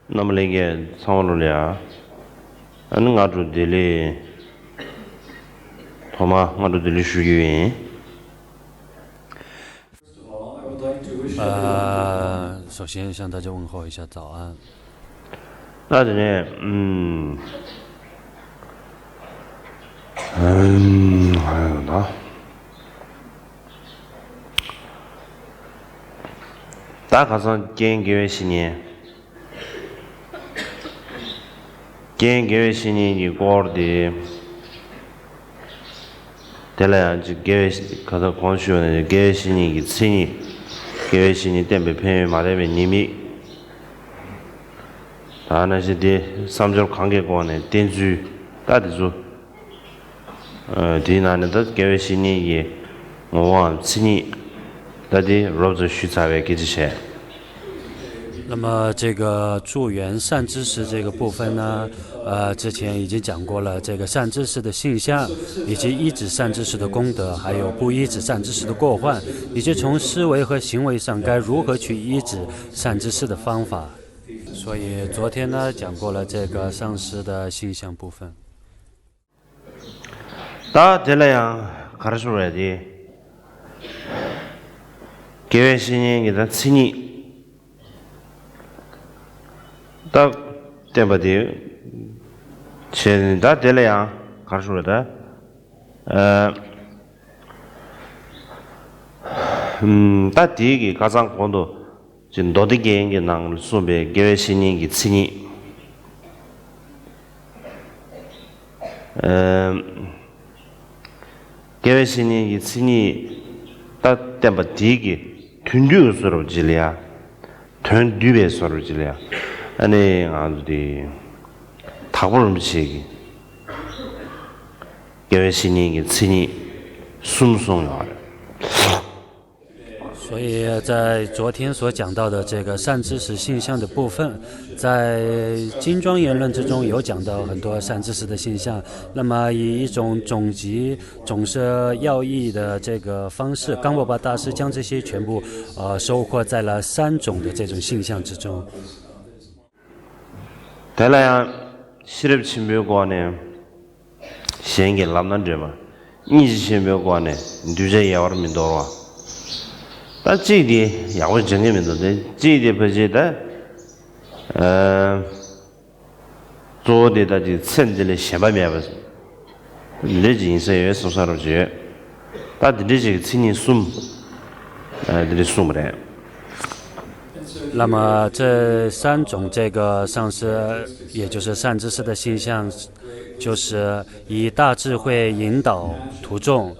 那么那个长路了，俺住这里，他妈俺住这里属于。首先向大家问候一下早安。那这呢，还有呢，大卡上建个新年，建个新年一过的，再来就个卡上光学的个新年一次年，个新年准备配马代表你们。다那些的삼절 관계관에 된주 따지죠. 디나는 더 계획신이 뭐 신이 다디 로즈 슈차에 기지세. 那么这个助缘善知识这个部分呢，之前已经讲过了，这个善知识的性相，以及依止善知识的功德，还有不依止善知识的过患，以及从思维和行为上该如何去依止善知识的方法。所以昨天呢讲过了这个上师的性相部分。다 될래야 가르쳐줘야지. 계획신이 기다 친이 딱 때바디 다 될래야 가르쳐줘야 다 뒤기 가장 본도 지금 너도 개인기 낭을 수배 계획신이 친이 계획신이 친이 딱 때바 뒤기 튼듀스로 질이야 튼듀베스로 질이야 아니 아주디 타고름치기 계획신이 친이 숨송요 所以在昨天所讲到的这个善知识性相的部分，在金庄言论之中有讲到很多善知识的性相。那么以一种总集总摄要义的这个方式，冈波巴大师将这些全部收获在了3种的这种性相之中。달라야 시럽침묘관에 시행기 람난제마 인지침묘관에 뉴제 야와르민 도와 但这一点也会整个民族的，这一点不觉得，做的他就趁着了先把面不是，日经是也是啥东西，但这个青年送，这送不来。那么这3种这个上师，也就是善知识的性相，就是以大智慧引导徒众。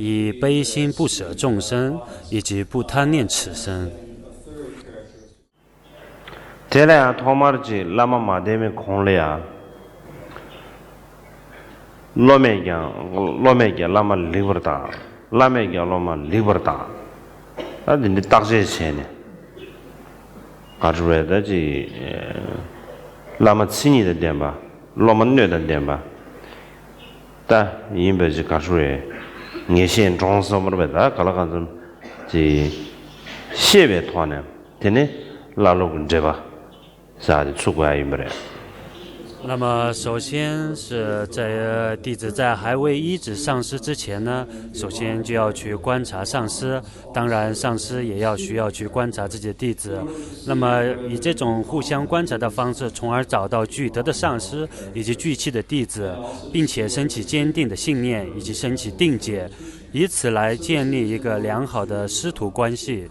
以悲心不舍众生，以及不贪念此生。这俩他妈的这拉玛马对面空了呀，老美讲拉玛里边大，拉美讲拉玛里边大，那人家大些钱呢？搞出来的这拉玛七年的点吧，拉玛六的点吧，但因为是搞出来。 你现装什么的吧？搞了个什么？这西北团呢？今天拉路跟这吧，啥的出国还有没得？那么，首先是在弟子在还未依止上师之前呢，首先就要去观察上师。当然，上师也需要去观察自己的弟子。那么，以这种互相观察的方式，从而找到具德的上师以及具气的弟子，并且升起坚定的信念以及升起定解，以此来建立一个良好的师徒关系。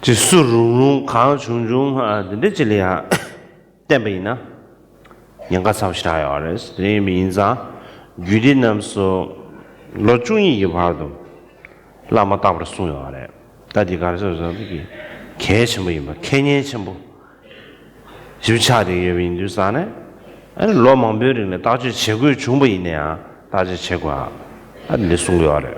这苏荣康从中啊，那这里啊。 但被呢，人家操起来呀，这些民众，有的人说老中医一块的，那么大不了送药来，大家看说这个开什么嘛，开年什么，就差的原因就是啥呢？老忙别人呢，大家吃过全部一年啊，大家吃过啊，你送药来。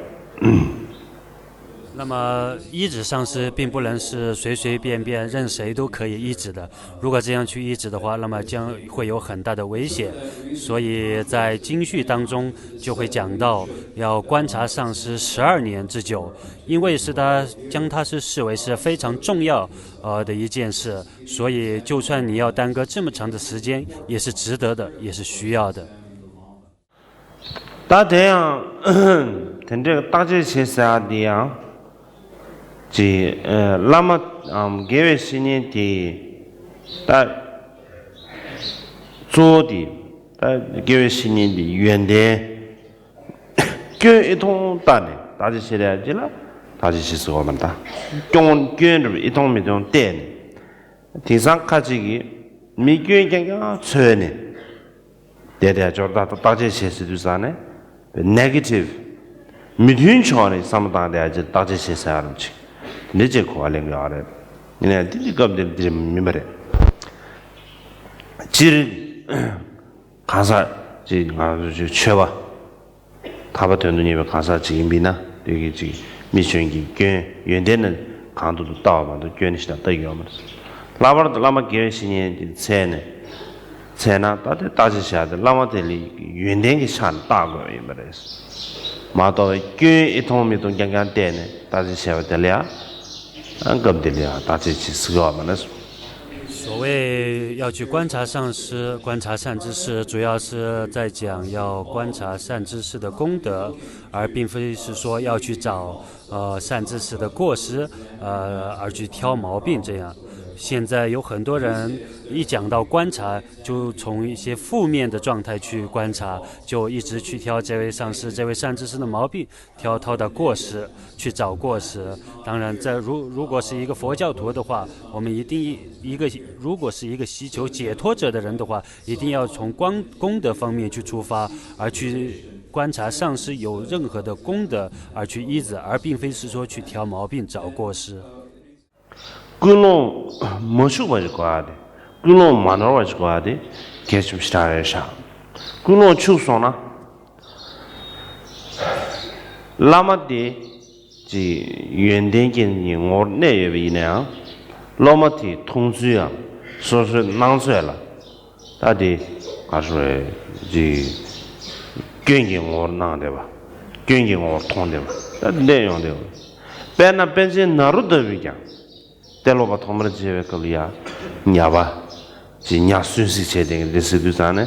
那么医治上师并不能是随随便便任谁都可以医治的。如果这样去医治的话，那么将会有很大的危险。所以在经序当中就会讲到，要观察上师12年之久，因为是他将它是视为是非常重要的一件事。所以就算你要耽搁这么长的时间，也是值得的，也是需要的。大这样，等这个大这些啥的呀？那么各位新年的，做的，各位新年的原点，跟一同打的，大这些来着了，大这些是我们的，跟着一同没种点的，第三看这个，没跟刚刚吹呢，就是大这些是啥呢 ？negative， 没听说呢，什么大的就大这些啥东西。你这块领导的，你看这个这明白的，其实看啥这就缺吧，他把团队里面看啥这个米呢，这个米选的跟原点的看都到嘛，都捐的是得一个嘛，那么给新年的菜呢，大致下的，那么这里原点的产大个也没得是，马到捐一桶米都刚刚点呢，大致下的了。大家去思考嘛，那是。所谓要去观察上师、观察善知识，主要是在讲要观察善知识的功德，而并非是说要去找善知识的过失，而去挑毛病这样。现在有很多人一讲到观察，就从一些负面的状态去观察，就一直去挑这位上师、这位善知识的毛病，挑他的过失，去找过失。当然，如果是一个佛教徒的话，我们一定如果是一个希求解脱者的人的话，一定要从功德方面去出发，而去观察上师有任何的功德而去依止，而并非是说去挑毛病、找过失。그놈 뭐쇼 가지고 와야 돼. 그놈 만으로 가지고 와야 돼. 계속 시작해서. 그놈 축소나. 라마디 지 연den긴 영어 내외이네요. 라마티 통수야. 소소 낭수야라. 다디 가서 지 경경어 나데 봐. 경경어 통데 봐. 내용데. 배나 벤진 나루도 위장. 대로바 통으로 지에 걸이야 냐바 진야 순시 제된 데스두산에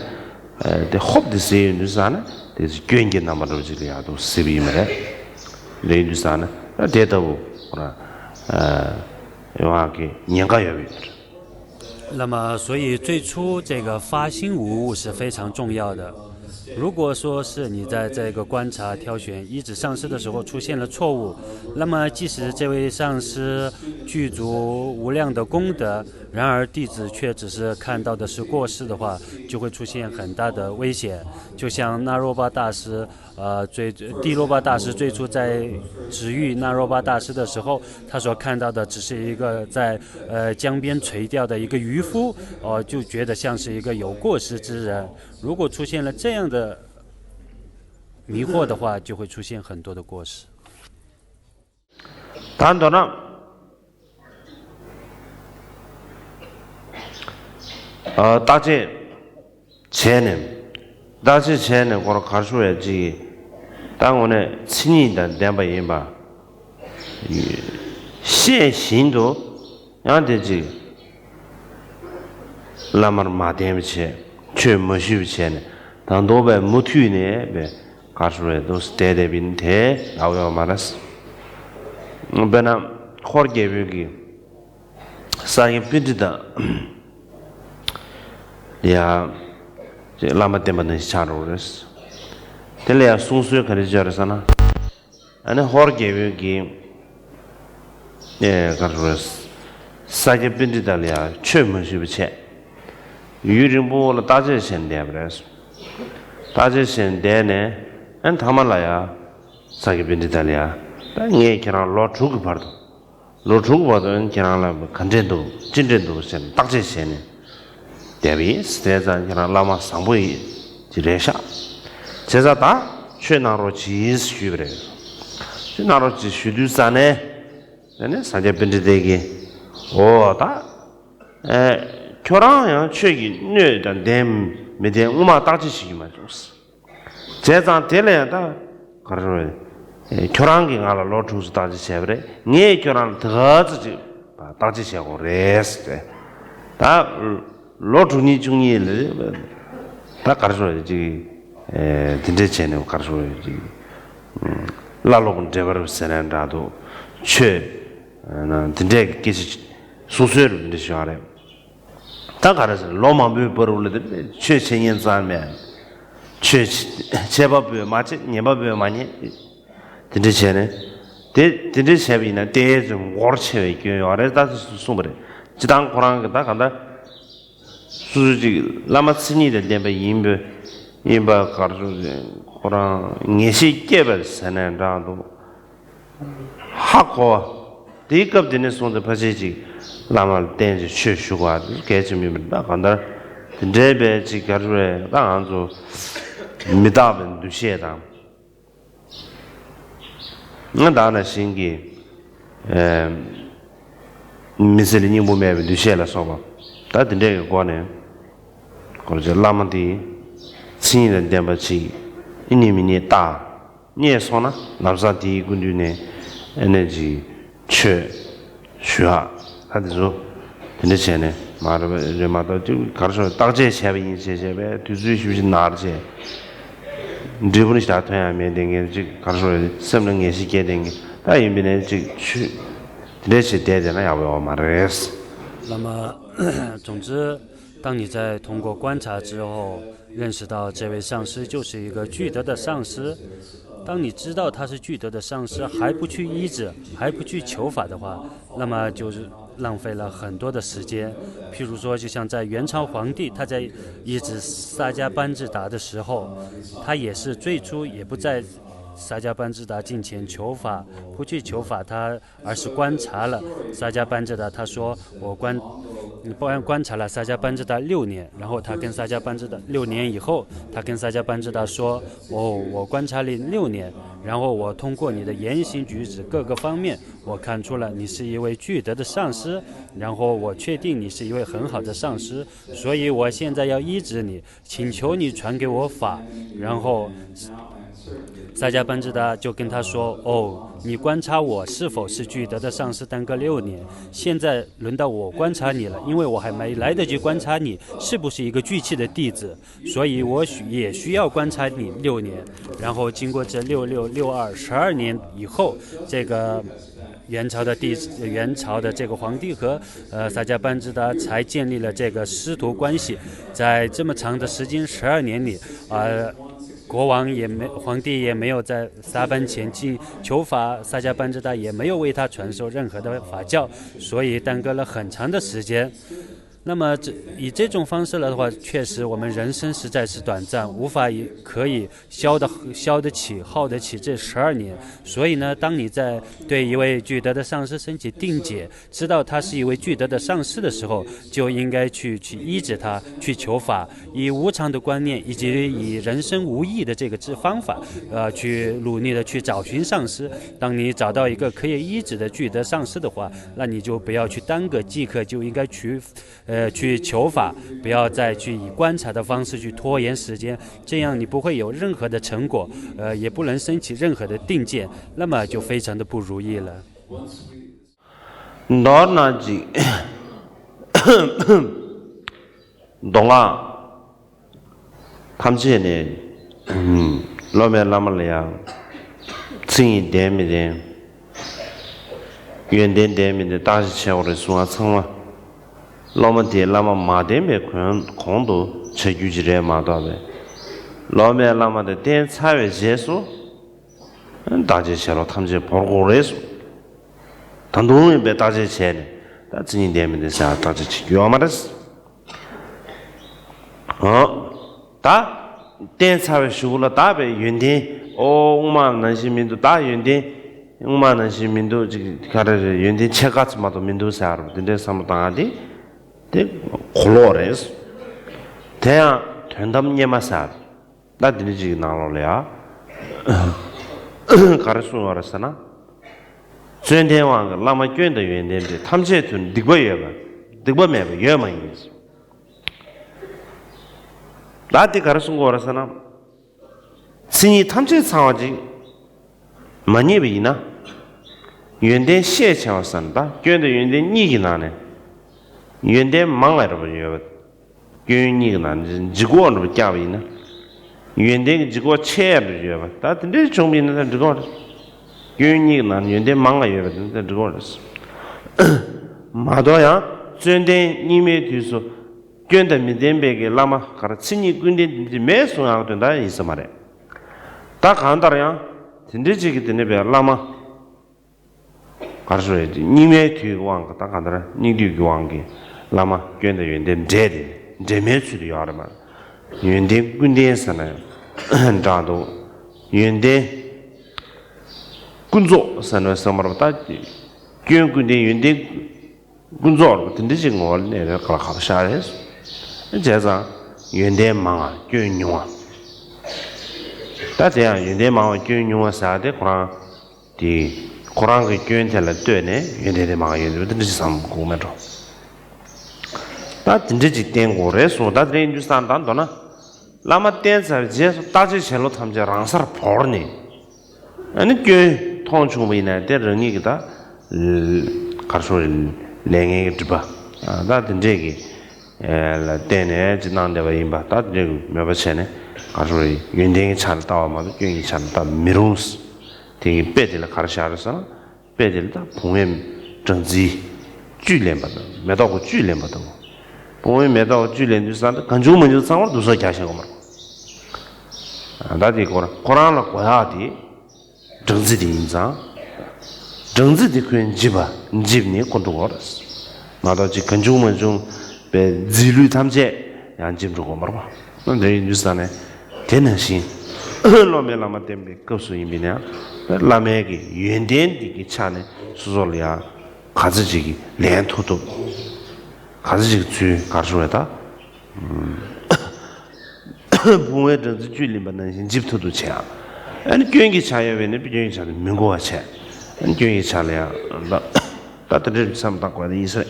데 홉드세 누산에 데스 괜게 남아도 지리야도 시비메 레두산에 데다고 그라 요하게 냥가여비 那么，所以最初这个发心无误是非常重要的。如果说是你在这个观察、挑选依止上师的时候出现了错误，那么即使这位上师具足无量的功德，然而弟子却只是看到的是过失的话，就会出现很大的危险。就像那若巴大师，地洛巴大师最初在指喻那若巴大师的时候，他所看到的只是一个在江边垂钓的一个渔夫，就觉得像是一个有过失之人。如果出现了这样的迷惑的话，就会出现很多的过失。단도는 다제 쟤는 거로 가셔야지. 당원에 친이다 내봐봐. 시신도 양대지. 라마르 마데미체 최머시비체네. 단도배 무튜네 배 가셔야도 스테데빈데 나오요 말았어. 베나 호르게비기 사이 피디다 야 라마 때문에 차로레스 텔레야 순수에 가르쳐라잖아 아니 호르게비기 예 가르쳐스 사이 피디다야 최문시비체 유림보를 따져신대 그래서 따져신대네 안 담아라야 사이 피디다야 네 그냥 로 주고 봐도 로 주고 봐도 그냥 간전도 진전도 sen 딱제 sen 대비 스테자 그냥 라마 상부이 지레샤 제자다 최나로 지스규 그래 나로지 슈두산에 네 사제 빈데게 오다 교랑야 최기 뇌단 댐 메데 우마 따지시기만 좋스 제자 될래다 가르 교랑기 가라 로투스 따지셔버래 네 교랑 더지 따지셔고 레스 다 로투니 중이를 다 가르쳐야지 딘데체네 가르쳐야지 라로군 데버를 세난다도 최나 딘데 기시 소수를 딘데셔래 다 가르쳐 로마비 버르르데 최신년 삶에 최 제법이 맞지 예법이 많이 딘데체네 딘데체비나 대좀 워르체 교요래 다스 숨버래 지당 고랑 다 간다 수지 라마스니데 데베 임바 가르쳐 고랑 예시 깨버 세난다도 하고 대급되는 손도 파지지 라말 댄지 쉬쉬과 개점입니다. 간다 데베 지가르에 당한조 미다벤 두시에다 나다나 신기 미슬리니 몸에 두시에라 소바 다 딘데 거네 거저 라만디 신의 덴바치 이니미니 다 니에소나 남사디 군주네 에너지 최 슈아 하드죠 딘데체네 마르베 마도 가르쳐 딱제 샤비 제제베 두주시비 나르제 드분이 스타트야 메딩에 지 가르쳐 셈는 게 시게 된게 다 임비네 지 딘데체 되잖아 야고 마레스 那么总之当你在通过观察之后认识到这位上师就是一个具德的上师，当你知道他是具德的上师还不去医治还不去求法的话，那么就是浪费了很多的时间。譬如说就像在元朝皇帝他在医治萨迦班智达的时候，他也是最初也不在萨迦班智达近前求法，不去求法他，而是观察了萨迦班智达。他说我观察了萨迦班智达6年，然后他跟萨迦班智达6年以后，他跟萨迦班智达说：“我观察你6年，然后我通过你的言行举止各个方面，我看出了你是一位具德的上师，然后我确定你是一位很好的上师，所以我现在要医治你，请求你传给我法。”然后萨迦班智达就跟他说：“哦，你观察我是否是具德的上师耽搁6年，现在轮到我观察你了，因为我还没来得及观察你是不是一个具气的弟子，所以我也需要观察你6年。然后经过这666212年以后，这个元朝的这个皇帝和萨迦班智达才建立了这个师徒关系。在这么长的时间12年里，皇帝也没有在萨班前进求法，萨迦班智达也没有为他传授任何的法教，所以耽搁了很长的时间。那么以这种方式来的话，确实我们人生实在是短暂，无法可以耗得起这12年。所以呢，当你在对一位具德的上师升起定解，知道他是一位具德的上师的时候，就应该去医治他，去求法，以无常的观念以及以人生无益的这个方法，去努力的去找寻上师。当你找到一个可以医治的具德上师的话，那你就不要去耽搁，即刻就应该去求法，不要再去以观察的方式去拖延时间，这样你不会有任何的成果，也不能升起任何的定见，那么就非常的不如意了。너나지 동아 탐지네 로멜라말이야 칭이 데미데 유엔덴 데미데 다시 채우를 수가 성마 로마데 라마 마데메 공도 체규지레 마다베 로멜라마데 덴 차외 제수 다제셔로 탐지 보고레수 단동에 배 다제체네 다 진이 되면 사 다제치 요마르스 다 댄사회 슈글라 다베 윤디 오만 시민도 다 윤디 오만 시민도 지 가르 윤디 체가츠마도 민도 사르 근데 삼당하디 데 콜로레스 대야 된담예마사 나 드리지 나올래야 가르수 알았잖아 尊天王个那么捐的原点的，他们这存的个月吧，的个没吧，月嘛意思。那的个是我的是呢，是你他们这场景，没你为呢，原点写起来是的，捐的原点你给哪呢？原点忙来着不月吧，捐你个哪？结果那不价位呢？原点个结果钱不月吧，但是这中间呢，这个。捐你个哪？原点忙个月吧，这个是。马多呀，捐的你们就说。捐的民间别个那么，可能亲戚捐的没送样的那意思嘛的。他看到了呀，真的这个的那边那么，可是说你们推广个，他看到了你推广个，那么捐的原点这的，这没去的要的嘛。原点捐的是呢，长度原点工作是呢什么了？他捐的原点工作了，真的是我那个搞好啥的。这样原点忙啊，捐用啊。但这样原点忙啊，捐用啊，啥的可能的，可能个捐起来对呢，原点的忙，原点真的是上不过着。但真正是点过来说，但是就上当多呢，那么点在这大家前路他们家让啥跑呢？你捐通出没呢？点人家给他，可说两个知吧？啊，那真这个。店呢，就拿的吧，因吧，他这个没办法呢。他说原点查到嘛，原点查到没容事，听别的了，看下来啥，别的了，朋友政治聚练不得，没到过聚练不得，朋友没到聚练就是啥，跟住们就生活都是家乡个嘛。啊，他这个了，国家了国家的政治的影响，政治的可以基本你管住我了，拿到这跟住们中。自律他们这样进入我们吧，那这就是啥呢？天能行，老美那么点呗，告诉你们呢，那么个原点的个钱呢，是说了呀，还是这个连土都，还是这个最搞出来的，不为政治距离嘛，能行几土都钱，你捐给钱也为你不捐给钱的民国钱，你捐给钱了呀，那这什么大官的意思？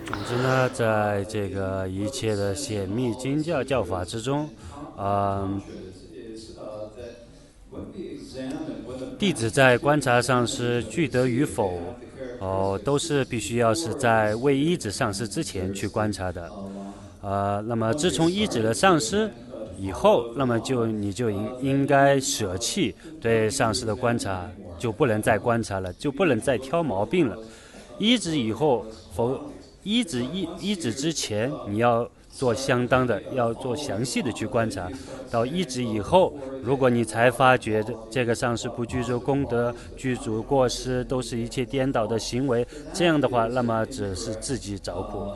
总之呢，在这个一切的显密经教教法之中，弟子在观察上是具得与否，都是必须要是在未依止上师之前去观察的。那么自从依止了上师以后，那么你就应该舍弃对上师的观察，就不能再观察了，就不能再挑毛病了。依止以后依止之前，你要做相当的，要做详细的去观察。到依止以后，如果你才发觉这个上师不具足功德、具足过失，都是一切颠倒的行为，这样的话，那么只是自己找苦。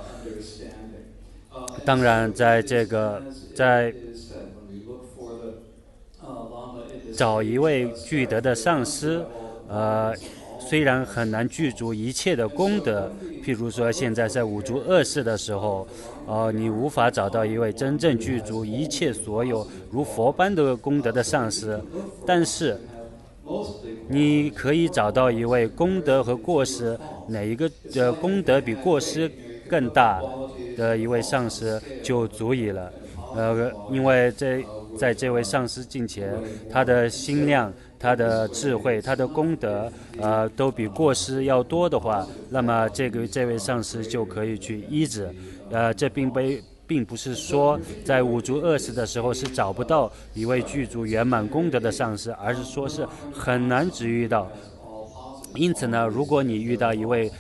当然，在找一位具德的上师，虽然很难具足一切的功德，譬如说现在在五浊恶世的时候，你无法找到一位真正具足一切所有如佛般的功德的上师，但是你可以找到一位功德和过失哪一个功德比过失更大的一位上师就足以了。因为在这位上师近前，他的心量、他的智慧、他的功德，都比过失要多的话，那么这位上师就可以去依止。这并不是说在五浊恶世的时候是找不到一位具足圆满功德的上师，而是说是很难只遇到。因此呢，如果你遇到一位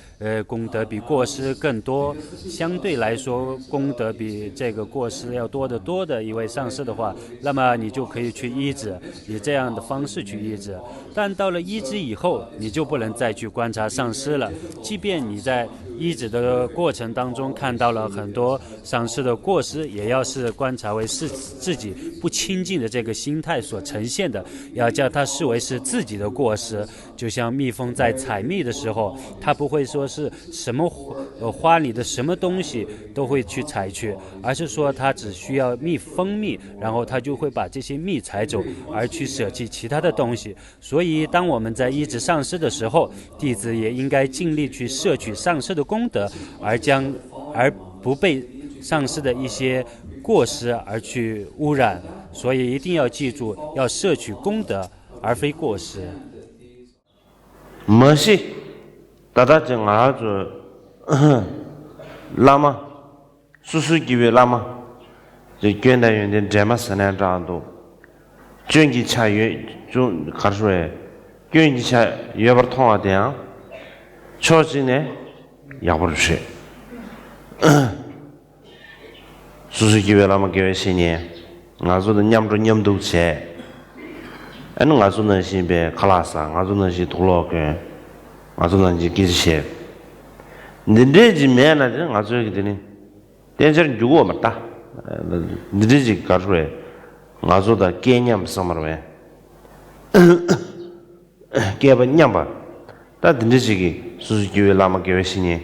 功德比过失更多，相对来说功德比这个过失要多得多的一位上师的话，那么你就可以去依止，以这样的方式去依止。但到了依止以后，你就不能再去观察上师了。即便你在依止的过程当中看到了很多上师的过失，也要是观察为是自己不清净的这个心态所呈现的，要将它视为是自己的过失。就像蜜蜂在在采蜜的时候，他不会说是什么花里的什么东西都会去采去，而是说他只需要蜂蜜，然后他就会把这些蜜采走，而去舍弃其他的东西。所以当我们在医治上师的时候，弟子也应该尽力去摄取上师的功德，而不被上师的一些过失而去污染。所以一定要记住，要摄取功德而非过失。没事，大家讲啊，就拉嘛，叔叔几位拉嘛，就现代人的这么3年长度，经济差越就开始说，经济差越不通啊的呀，确实呢，也不是。叔叔几位拉嘛，几位新年。我说的냠都吃，我说那些别卡拉萨，我说那些土老根，我说那些给些，你这几面呢？我说给你，但是如果没打，你这几搞出来，我说的概念什么的，给不냠吧？但你这几个，说是给拉嘛给新年，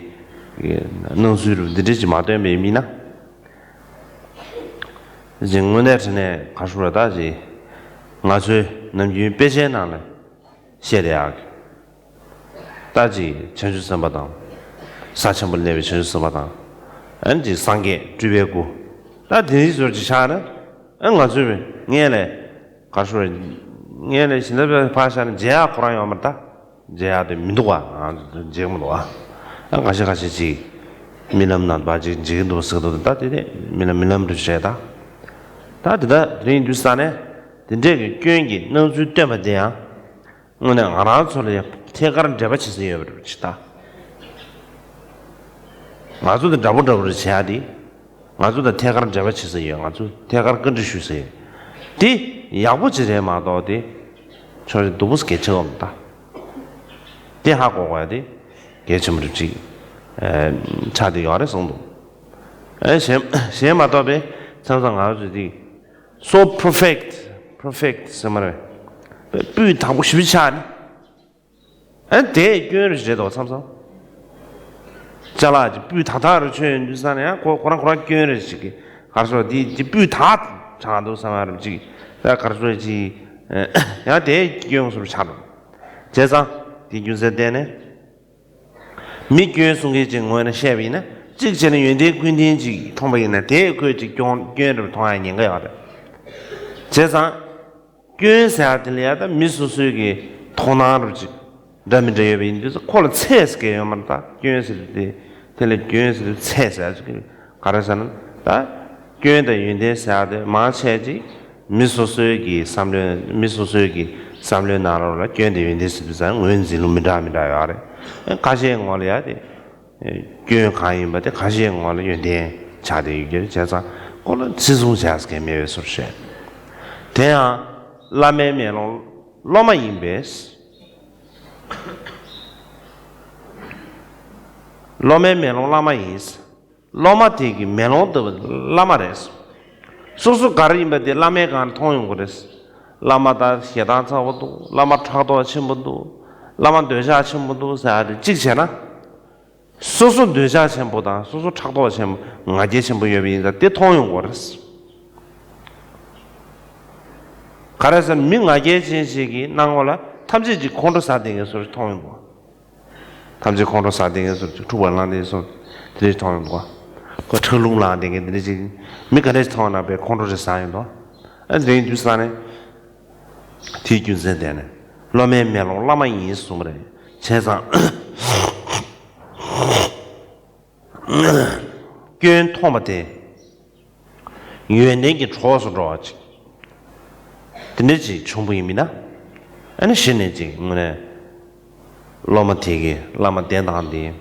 能收入，你这几嘛都没米呢？人们那时呢，他说大姐，我说能用别些拿来写的啊，大姐情绪什么当，3000不那边情绪什么当，这3个准备过，那第说是啥呢？我说你嘞，他说你嘞现在不发现这样忽然要么大，这样的民族啊，这么多啊，我说是米那么难把这个都舍得大的，米那么都谁的？他这个人就是啥呢？这个经济能做对不对啊？我呢，俺那出来，天干这边其实也不知道，俺做的这不是钱的，俺做的天干这边其实也，俺做天干跟着学习，的也不知道嘛到的，确实都不是给这么大，的还国外的，给这么多这，差的有点程度，先嘛到呗，常常俺说的。So perfect 什么的，不他不虚假的，这个是知道什么？这啦就不他的全就是啥呢？可能个人是个，还说的不他差都什么的这，那还说的，要这个是不是差的？加上的就是的呢，每个人送给这我的下边呢，这个呢原来规定是通不呢，这个就讲的同样应该要的。加上原先的那的秘书所给托拿出去，咱们这一边就是可能菜是给我们的，原先的，这里原先的菜是这个，搞得啥呢？啊，原来啥的马菜的秘书所给3年，秘书所给3年拿了，原来是不是？我们这路没打呀的，开始我了的，原看一把的开始我了原来差的有点加上，可能始终还是给没有说实。这样，拉面面龙老么硬白是，老面面龙拉么硬是，老么这个面龙都拉么的是，所以家里面的拉面干通用过的是，拉么的血糖差不多，拉么差多差不多，拉么对下差不多啥的，这些呢，所以对下差不多，所以差多差不，俺这差不越比的，这通用过的是。그래서 민가게 진식이 나고라 탐지지 콘도사딩에서 통한 거. 탐지 콘도사딩에서 주원란에서 들이 통한 거. 그 철롱란딩에 들이 미가레스 통하나 배 콘도스 사인도. 아니 주사네 티준세데네. 로메 멜로 라마 인수므레. 세상 견 토마테 유엔딩이 초서로지. 드네지 충분입니다. 아니 신내지 뭐네 로마티게 라마 된다는데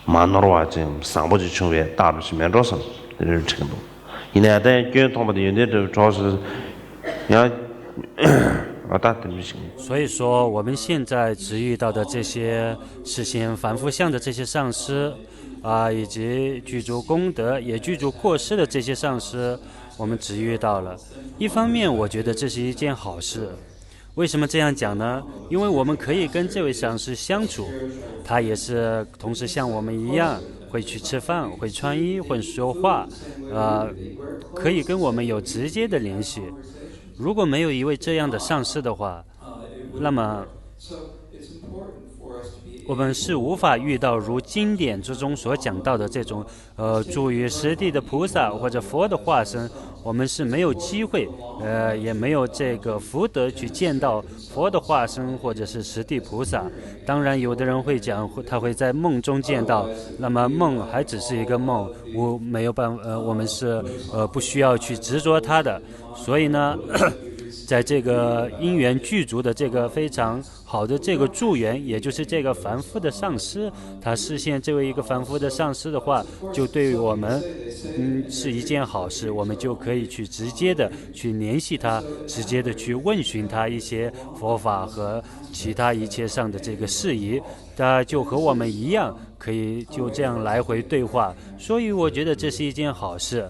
만으로와지 상보지 중에 따르시 면로서 늘 지금도 이내에 교통 통보的原则主要是要所以说，我们现在只遇到的这些实现凡夫相的这些上师以及具足功德也具足过失的这些上师，我们只遇到了。一方面，我觉得这是一件好事。为什么这样讲呢？因为我们可以跟这位上师相处，他也是同时像我们一样会去吃饭，会穿衣，会说话，可以跟我们有直接的联系。如果没有一位这样的上师的话，那么我们是无法遇到如经典之中所讲到的这种住于实地的菩萨或者佛的化身，我们是没有机会也没有这个福德去见到佛的化身或者是实地菩萨。当然有的人会讲他会在梦中见到，那么梦还只是一个梦，没有办法我们是不需要去执着它的。所以呢在这个因缘具足的这个非常好的这个助缘，也就是这个凡夫的上师，他实现这位一个凡夫的上师的话，就对于我们是一件好事，我们就可以去直接的去联系他，直接的去问询他一些佛法和其他一切上的这个事宜，他就和我们一样可以就这样来回对话，所以我觉得这是一件好事。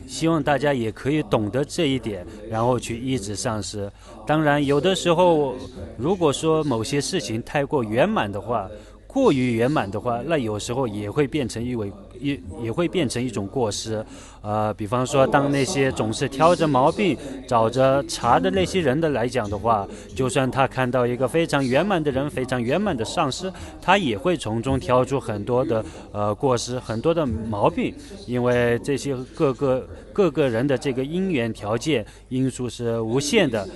希望大家也可以懂得这一点，然后去依止上师。当然有的时候如果说某些事情太过圆满的话，过于圆满的话，那有时候也会变成也会变成一种过失。比方说当那些总是挑着毛病找着茬的那些人的来讲的话，就算他看到一个非常圆满的人，非常圆满的上师，他也会从中挑出很多的过失，很多的毛病，因为这些各个人的这个因缘条件因素是无限的，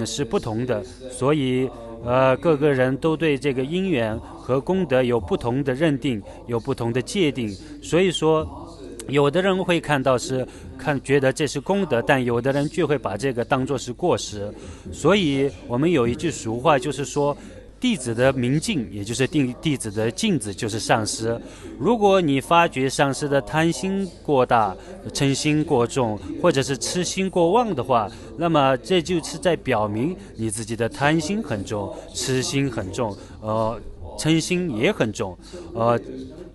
是不同的，所以各个人都对这个因缘和功德有不同的认定，有不同的界定，所以说有的人会看到觉得这是功德，但有的人却会把这个当作是过失。所以我们有一句俗话，就是说弟子的明镜，也就是弟子的镜子，就是上师。如果你发觉上师的贪心过大、嗔心过重，或者是痴心过旺的话，那么这就是在表明你自己的贪心很重，痴心很重，嗔心也很重，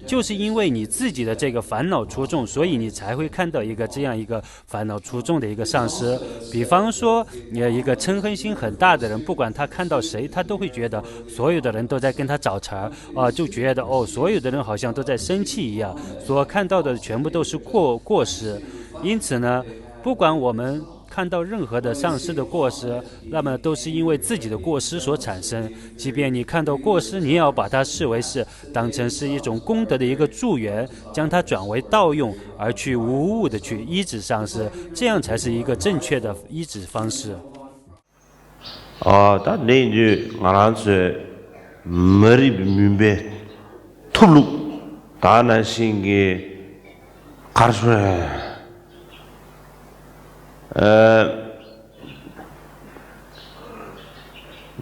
就是因为你自己的这个烦恼出众，所以你才会看到这样一个烦恼出众的一个上师。比方说一个嗔恨心很大的人，不管他看到谁，他都会觉得所有的人都在跟他找茬，就觉得所有的人好像都在生气一样，所看到的全部都是过失。因此呢，不管我们看到任何的上师的过失，那么都是因为自己的过失所产生。即便你看到过失，你也要把它视为是当成是一种功德的一个助缘，将它转为道用，而去无误的去依止上师，这样才是一个正确的依止方式。다 내주 알아서 머리 민배 툴룩 다나신게 가르쳐래.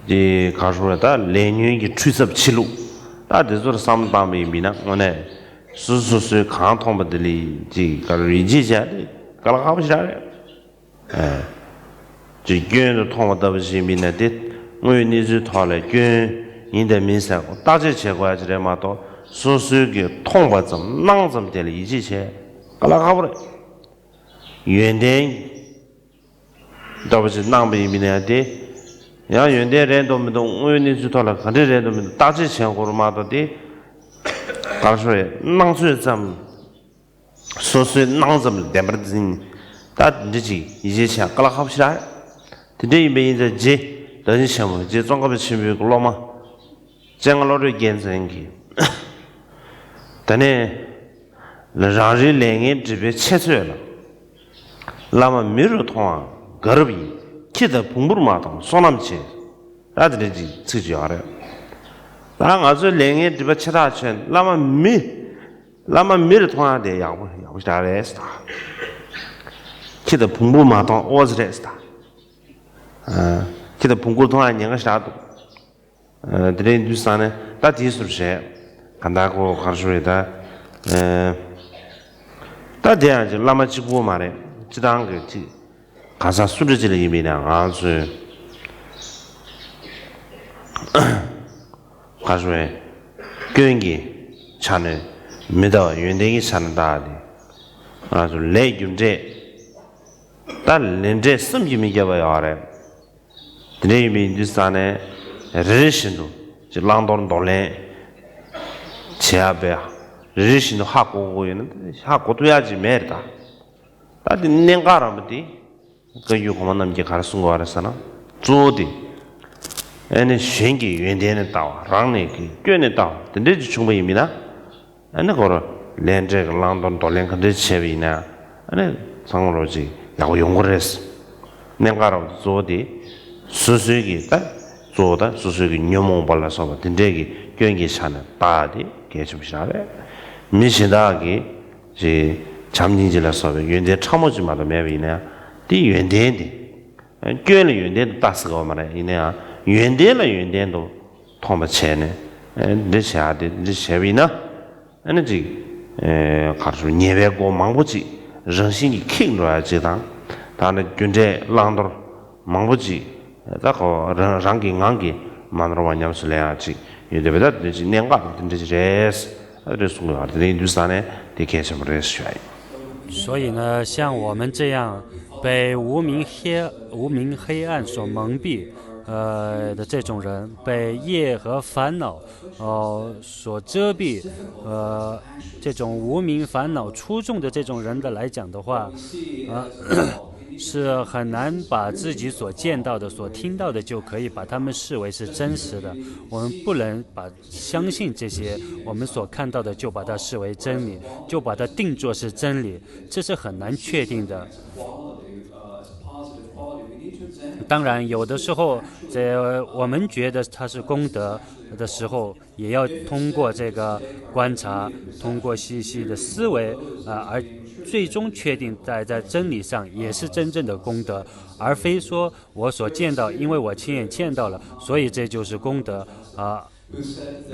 이 가르쳐다 레뉴기 추습 치루. 다 대저 삼담이 미나 오네 수수수 강통버들이 지 가르리지자리 가라가보시라래. 지 견도 통화다버시 미나데 뭐니지 탈래 견 인데 민사 다제 제거하지래 마도 수수기 통과 좀 낭좀 될 이지체 가라가보래. 原点倒不是南北面的，让原点人都没懂，我你知道了，很多人都没懂，大致前或者嘛的的，他说南水怎么，说是南怎么两百的人，但你这一些钱，搞了好起来，这一边在接，但是什么，这装个不起没个了吗？这样老是验证去，但呢，让人两眼这边切出来了。 라마 미르 통화 거르비 키다 풍부르마도 소남치 라드리지 쓰지 알아 랑 아주 랭에 디바 치다chen 라마 미르 통화 대 야고 잘했다 키다 풍부마도 오즈랬다 키다 풍부 통화 냥가 시다도 드레 두산에 다 디스르셰 간다고 가르쳐다 다 대야지 라마 지고 말해 这当个这，卡萨素质这里面呢，是，他说，根基产的没到原定产的大的，是来用这，但连这什么没给我要的， 드네미 인도산에 레신도 랑돈 돌레 제압에 레신도 하고 있는 하고도 해야지 매다 다들 냉가라면디 그 요거만 남게 가르친 거 알았잖아 조디 애는 신기原点的 道 让你捐的道 근데 충분히입니다 애는 거를 렌제 랑돈 돌레 근데 제비나 애는 상으로지 야고 연구를 했어 냉가라면 조디 수수기 딱 조다 수수기 녀몽 발라서 된대기 경기 사는 다디 계십시아래 미시다기 지 잠진질라서 연대 참모지마도 매비네 디 연대인데捐了 연대도 다스가 말해 이내야 연대라 연대도 통마체네 내샤데 내샤비나 에너지 가서 예배고 망보지 정신이 킹로야 지당 다는 군제 랑도 망보지 다고 랑기 랑기 만으로 냠슬래야지 이제보다 이제 내가 이제 제스 그래서 인도산에 대개심을 했어요. 所以呢，像我们这样被无名黑暗所蒙蔽的这种人，被业和烦恼所遮蔽这种无名烦恼出众的这种人的来讲的话是很难把自己所见到的、所听到的就可以把他们视为是真实的。我们不能相信这些我们所看到的就把它视为真理，就把它定作是真理，这是很难确定的。当然，有的时候，我们觉得它是功德的时候，也要通过这个观察，通过细细的思维而最终确定在真理上也是真正的功德，而非说我所见到，因为我亲眼见到了，所以这就是功德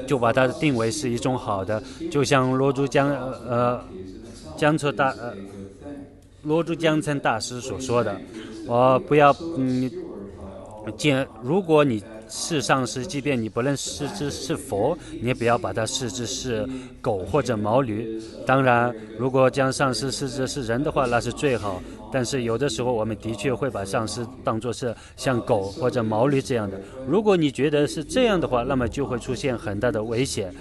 就把它定为是一种好的，就像罗珠江琛大师所说的，不要如果你是上师，即便你不能视之是佛，你也不要把它视之是狗或者毛驴。当然，如果将上师视之是人的话，那是最好。但是有的时候，我们的确会把上师当作是像狗或者毛驴这样的。如果你觉得是这样的话，那么就会出现很大的危险。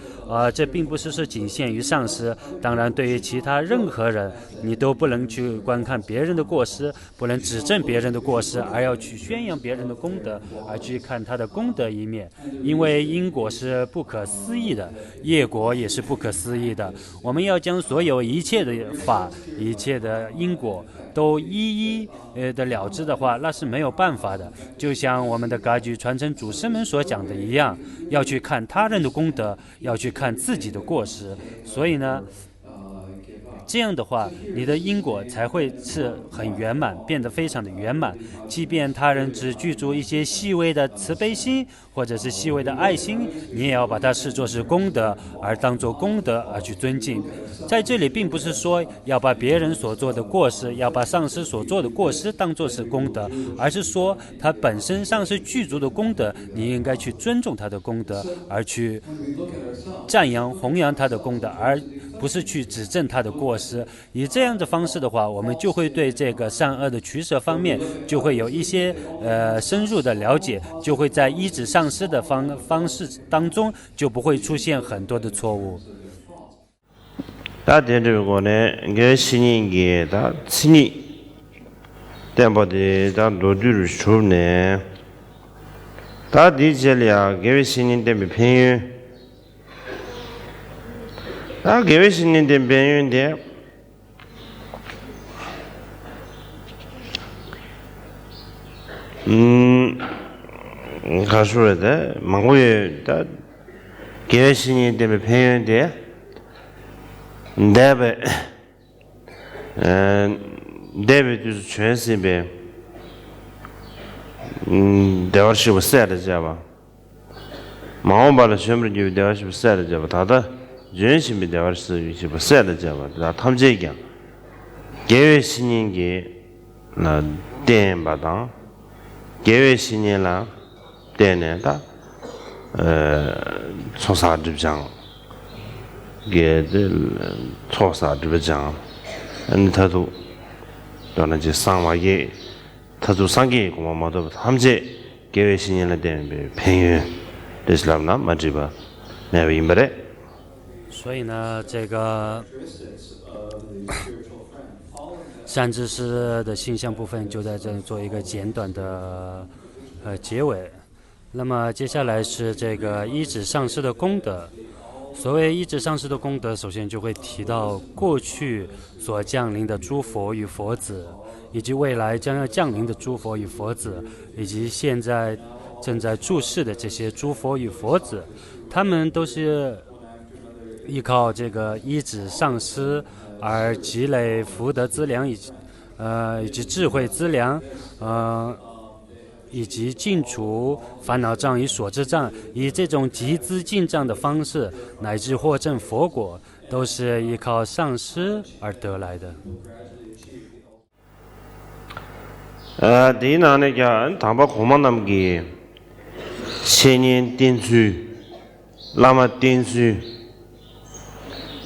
这并不是仅限于上师，当然对于其他任何人，你都不能去观看别人的过失，不能指正别人的过失，而要去宣扬别人的功德，而去看他的功德一面。因为因果是不可思议的，业果也是不可思议的。我们要将所有一切的法、一切的因果都一一的了知的话，那是没有办法的。就像我们的噶举传承祖师们所讲的一样，要去看他人的功德，要去看自己的过失。所以呢，这样的话，你的因果才会是很圆满，变得非常的圆满。即便他人只具足一些细微的慈悲心，或者是细微的爱心，你也要把它视作是功德，而当作功德而去尊敬。在这里并不是说要把别人所做的过失，要把上师所做的过失当作是功德，而是说他本身上师具足的功德，你应该去尊重他的功德，而去赞扬弘扬他的功德，而不是去指正他的过失。以这样的方式的话，我们就会对这个善恶的取舍方面就会有一些深入的了解，就会在依止上师的方式当中就不会出现很多的错误。다 된저거네 게 신인게 다 신이 템버데 다 노드르 쇼네 다 디젤이야 게 신인데 비페 다 게 신인데 비페인데 가수르데 망고에 다 게 신인데 비페인데 Debe就是全是呗，대화是不晒的家吧？马上把那全部就대화是不晒的家吧？他的人性比대화是不晒的家吧？他们这样，개회 신인게 나 대바당 개회 신인라 대네다 초사집장给这操啥这个讲，他都让那些上瓦业，他都上给我们的，他们这 계획 신년에 대한 평균 레슬람나 맞지바 내가 임바래.所以呢，这个善知识的性象部分就在这里做一个简短的结尾。那么接下来是这个一指上师的功德。所谓一指上师的功德，首先就会提到过去所降临的诸佛与佛子，以及未来将要降临的诸佛与佛子，以及现在正在住世的这些诸佛与佛子，他们都是依靠这个一指上师而积累福德资粮，以及智慧资粮，以及尽除烦恼障与所知障，以这种集资进障的方式，乃至获证佛果，都是依靠上师而得来的。디나네 게 담바 고만남기 천년 딘수 라마 딘수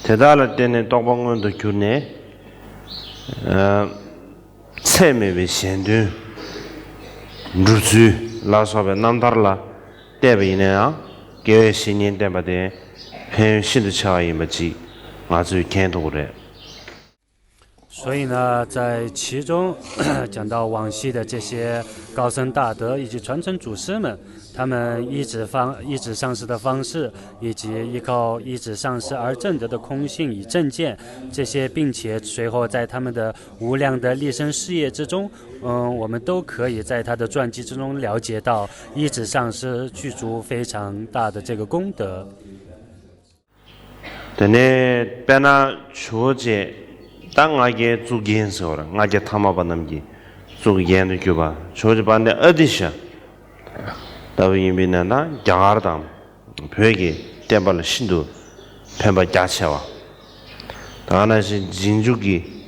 대달할 때는 똑방문도 교네 체메베 현두 루즈 라서베 남다르라 대베이네야 계획 신년 때마다 편신의 차이 맞지 아주 괜찮도래 所以呢，在其中讲到往昔的这些高僧大德以及传承祖师们，他们一指上师的方式，以及依靠一指上师而证得的空性与正见，这些，并且随后在他们的无量的立身事业之中，我们都可以在他的传记之中了解到一指上师具足非常大的这个功德。对，别那出界。 땅하게 주기엔서라 나게 타마바남기 주기엔의 교바 조지반데 어디셔 다위미나나 양아르담 벽에 땜발 신도 펜바 자체와 다나시 진주기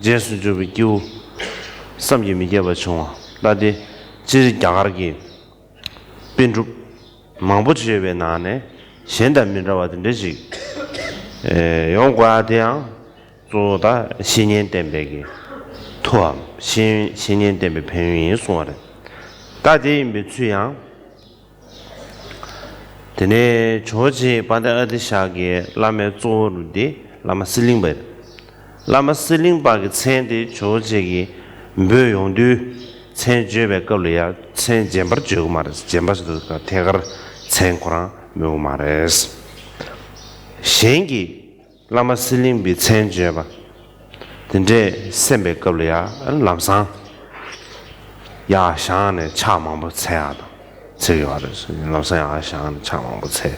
제수주비 교 삼기미게바 총아 나디 지 양아르기 빈주 망부지에 나네 현단민라와든지 용과대양 조다 신년 땜배기 토함 신년 땜배 평균이 소화를 다지 미추양 드네 조지 반다 어디샤게 라메 조르디 라마 슬링베 라마 슬링바게 첸디 조지기 묘용두 첸제베 걸려야 첸제버 주고 말스 젬바스도 대거 첸코랑 묘 말스 신기 라마 슬림비 천주바 근데 셈베 걸려야 람상 야샹네 차망부 차야다 저기 와서 람상 야샹 차망부 차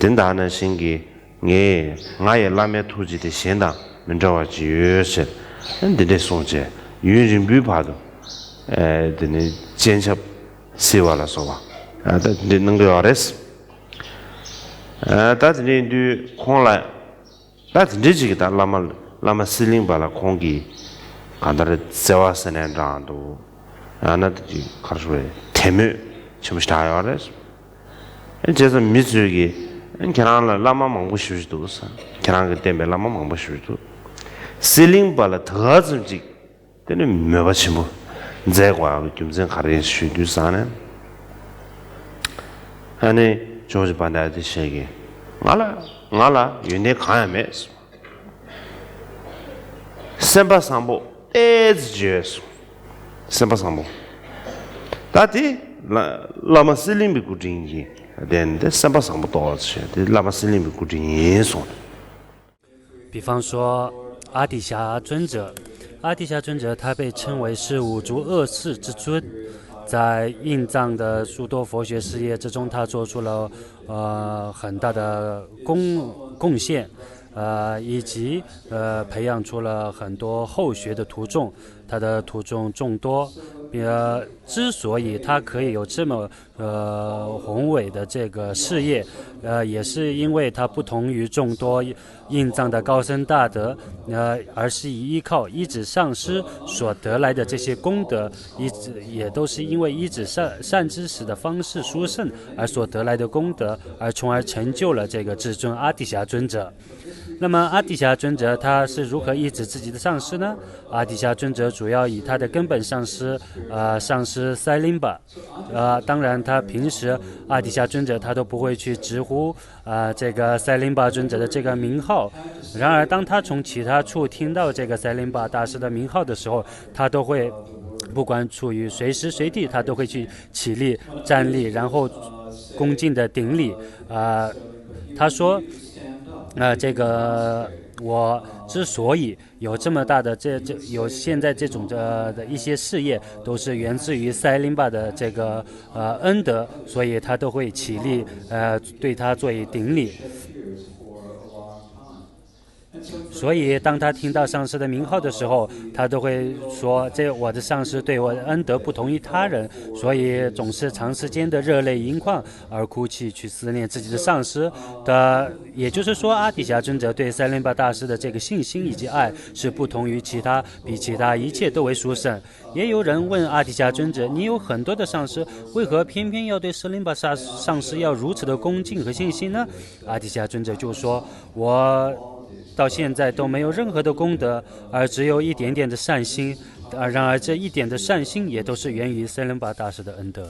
된다는 신기 예 나의 라메 투지의 신당 민저와 지유세 근데 송제 유진 비파도 근데 전첩 세와라서 와 근데 능도 알았어 다들이 콩라 다들이 다 라마 실링 발라 콩기 간다르 세와스네 라도 아나들이 가르소에 테메 춤스타야레스 이제서 미즈기 걔랑 라마 망고 싶지도 없어 걔랑 그때 라마 망고 싶지도 실링 발라 더즈지 되는 몇바치 뭐 제과 좀zen 가르 쉬두사네 아니 조지 반다의 시기 ngala yune khaya mes semba sambo ezjes semba sambo dati lama silim bi kujingi den de semba sambo toche de lama silim bi kujingi so 比方说阿底峡尊者，阿底峡尊者他被称为是五足恶世之尊。 在印藏的诸多佛学事业之中，他做出了很大的贡献，以及培养出了很多后学的徒众，他的徒众众多。之所以他可以有这么宏伟的这个事业，也是因为他不同于众多印藏的高僧大德，而是依靠依止上师所得来的这些功德，也都是因为依止善知识的方式殊胜而所得来的功德，而从而成就了这个至尊阿底峡尊者。那么阿底峡尊者他是如何依止自己的上师呢？阿底峡尊者主要以他的根本上师上师塞林巴，当然他平时阿底峡尊者他都不会去直呼这个塞林巴尊者的这个名号。然而当他从其他处听到这个塞林巴大师的名号的时候，他都会不管处于随时随地，他都会去起立站立，然后恭敬的顶礼。他说这个我之所以有这么大的有现在这种的一些事业，都是源自于塞林巴的这个恩德，所以他都会起立对他做以顶礼。所以当他听到上师的名号的时候，他都会说我的上师对我的恩德不同于他人，所以总是长时间的热泪盈眶而哭泣，去思念自己的上师的。也就是说，阿底峡尊者对塞林巴大师的这个信心以及爱是不同于比其他一切都为殊胜。也有人问阿底峡尊者，你有很多的上师，为何偏偏要对塞林巴上师要如此的恭敬和信心呢？阿底峡尊者就说，我到现在都没有任何的功德，而只有一点点的善心。然而这一点的善心也都是源于塞林巴大师的恩德。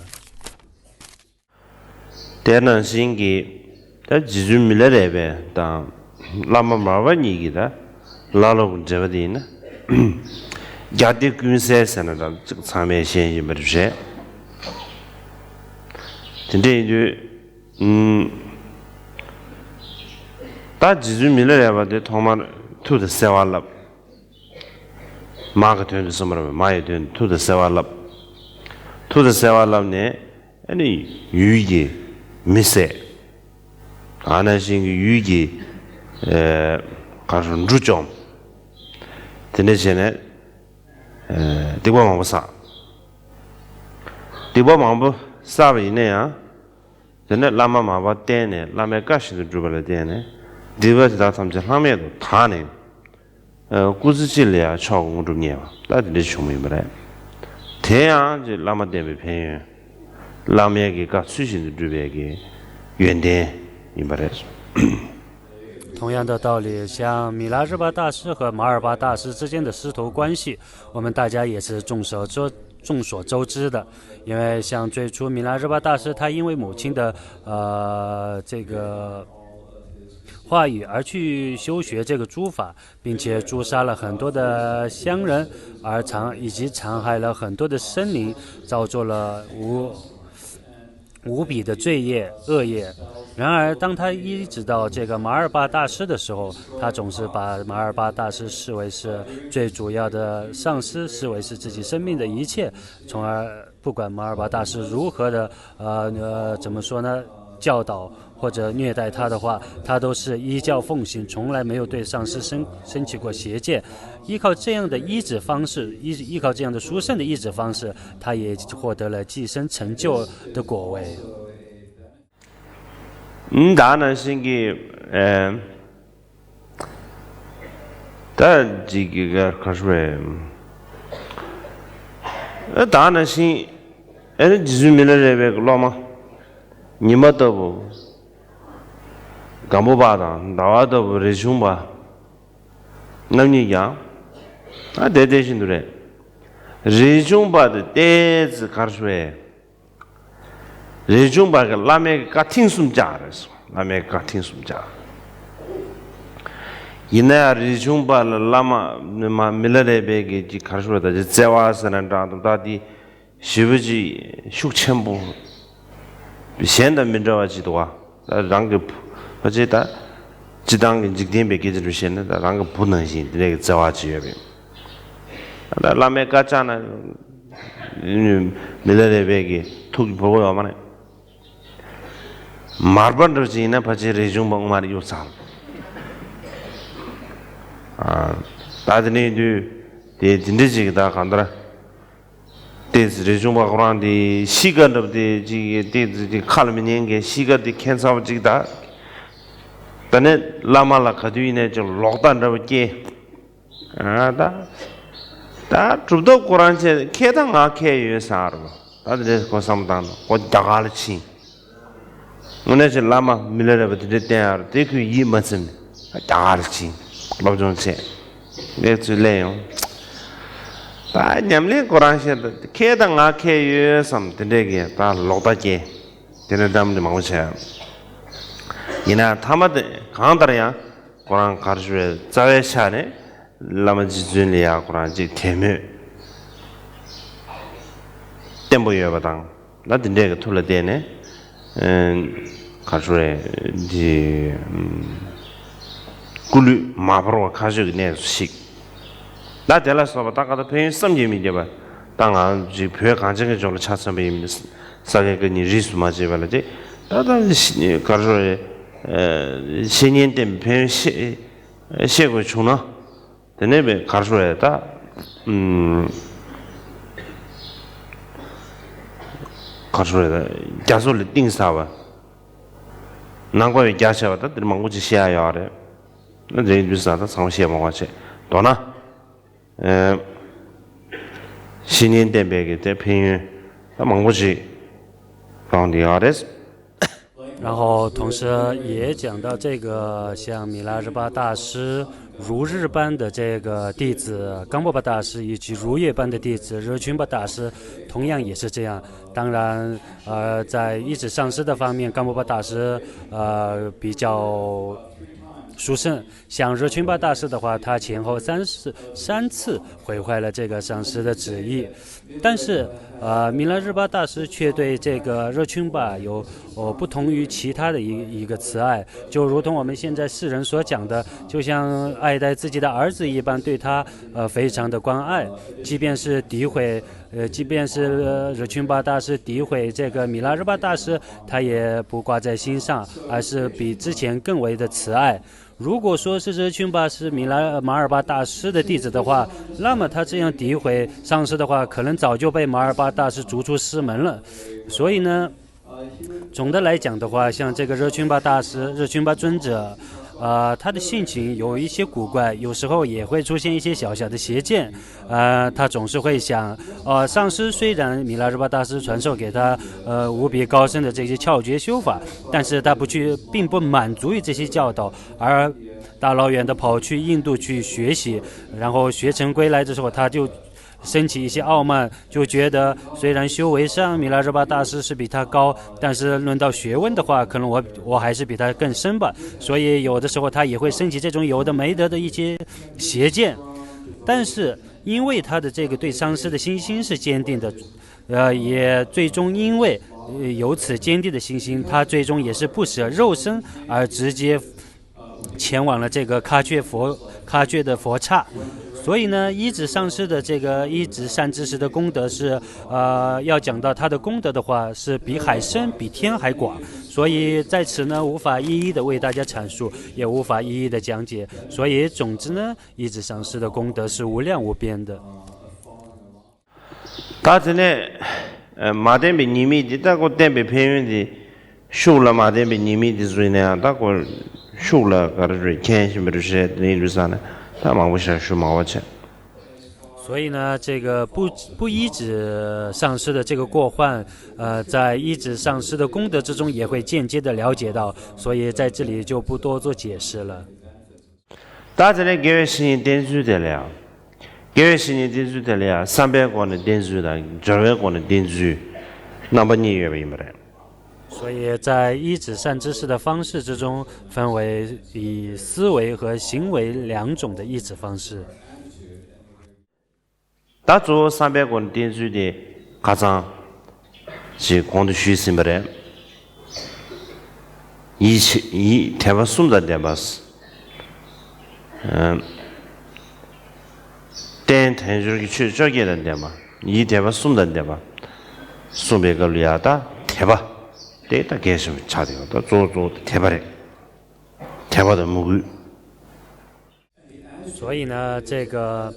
대난신기다지주밀레레베다라마마바니기다라로제바디나 야디 군세 세나다 참에 신이 버르제 근데 이제 다 지주 밀레레바데 토마 투드 세왈랍 마가 되는 스머르 마에 되는 투드 세왈랍네 아니 유기 미세 아나신 유기 가서 루좀 드네제네 디바망부사 디바망부 사비네야 드네 라마마바 때네 라메가시도 주발레 때네 디바다 삼제 하메도 다네 꾸즈질이야 처음 중이야 다들 shum이버래 대야 이제 라마 때문에 배 라메기가 수신 주베기原点 이말했어 同样的道理，像米拉日巴大师和马尔巴大师之间的师徒关系，我们大家也是众所周知的。因为像最初米拉日巴大师，他因为母亲的这个话语而去修学这个诸法，并且诛杀了很多的乡人，以及残害了很多的生灵，造作了无比的罪业恶业。然而当他依止到这个马尔巴大师的时候，他总是把马尔巴大师视为是最主要的上师，视为是自己生命的一切，从而不管马尔巴大师如何的怎么说呢，教导或者虐待他的话，他都是依教奉行，从来没有对上师升起过邪见。依靠这样的依止方式，依靠这样的殊胜的依止方式，他也获得了寄生成就的果位。나는 신기 다 지기가 가서에 나는 신 에는 지주밀레베 로마 니마도 가모바다 나와도 레줌바 남니야 아 대대신들에 레줌바도 때즈 가서에 레중바가 라메가 팅숨자라서 라메가 팅숨자 이나 레중바 라마 밀레베게 지 가르쳐다 제와스난다 다디 시부지 숙천부 현대 민주화지도와 랑게 어제다 지당 직대베게 지르시는 랑게 부능신 되게 제와지여비 라메가 잖아 밀레베게 툭 보고 와마네 मार्बन रचीना पचे रेजुम बंगमारी यो साल ताजने जो ये जिंदगी का दाखंडरा 电子的中国人的西个的这个电子的看了没年个西个的看啥不记得，但呢拉玛拉克对呢就落单的不接啊da 주도 고란체 케당 아케 유사르 다들 거 삼단 거 자갈치 오늘제 라마 밀레르베 데테아르 데크 이마슨 자갈치 로존체 네츠레요 다 냠레 고란체 케당 아케 유삼 데게 다 로다제 데네담데 망고체 이나 타마데 강다라야 고란 가르주에 자외샤네 라마 지준리야 고란지 테메 템보여 바당 나도 내가 툴라데네 가주에 디 굴리 마바로 가지고 내 수식 나 될라서 바다가다 페인 섬재미 제바 당한 지 벼 간증의 정도 차선배입니다 사게 그니 리스 맞지 발라지 다다 가주에 신년 때 페인 시고 주나 데네베 가르쳐야다 가르쳐야다 자소를 띵사와 난과에 자셔다 들망고지 시야야래 나 이주사다 상시에 먹어체 도나 신년 때베게 대표인 망고지 방디아레스 然后同时也讲到这个像米拉日巴大师如日般的这个弟子冈波巴大师以及如月般的弟子热群巴大师同样也是这样。当然在一指上师的方面，冈波巴大师比较殊胜，像热群巴大师的话，他前后三次毁坏了这个上师的旨意，但是米拉日巴大师却对这个热群巴有不同于其他的一个慈爱，就如同我们现在世人所讲的，就像爱戴自己的儿子一般，对他非常的关爱，即便是诋毁。即便是热群巴大师诋毁这个米拉日巴大师，他也不挂在心上，而是比之前更为的慈爱。如果说是热群巴是马尔巴大师的弟子的话，那么他这样诋毁上师的话，可能早就被马尔巴大师逐出师门了。所以呢，总的来讲的话，像这个热群巴大师、热群巴尊者。他的性情有一些古怪，有时候也会出现一些小小的邪见。他总是会想，上师虽然米拉日巴大师传授给他无比高深的这些窍诀修法，但是他并不满足于这些教导，而大老远的跑去印度去学习，然后学成归来的时候，他就升起一些傲慢，就觉得虽然修为上米拉日巴大师是比他高，但是论到学问的话，可能我还是比他更深吧。所以有的时候他也会升起这种有的没得的一些邪见。但是因为他的这个对上师的信心是坚定的，也最终因为有此坚定的信心，他最终也是不舍肉身而直接前往了这个喀却的佛刹。所以呢，一指上师的这个一指善知识的功德是，要讲到他的功德的话，是比海深，比天还广。所以在此呢，无法一一的为大家阐述，也无法一一的讲解。所以总之呢，一指上师的功德是无量无边的。大致呢，马甸比尼米的，大个甸比偏远的，修了马甸比尼米的水呢，大个修了个水，看什么都是那路上呢。他忙不下去，忙不起。所以呢，这个不依止上师的这个过患，在依止上师的功德之中，也会间接的了解到。所以在这里就不多做解释了。大家呢，给月十年点数的了，给月十年点数的了，300个的点数的，200个的点数，那么你也明白了。所以在依止善知识的方式之中，分为以思维和行为两种的依止方式。大做300个点数的家长是光的虚心不然，以台湾送的点吧是，但台就是去这个人点吧，以台湾送的点吧，送别个里亚的台吧。对，大概是差的，他做台巴的，台巴的母语。所以呢，这个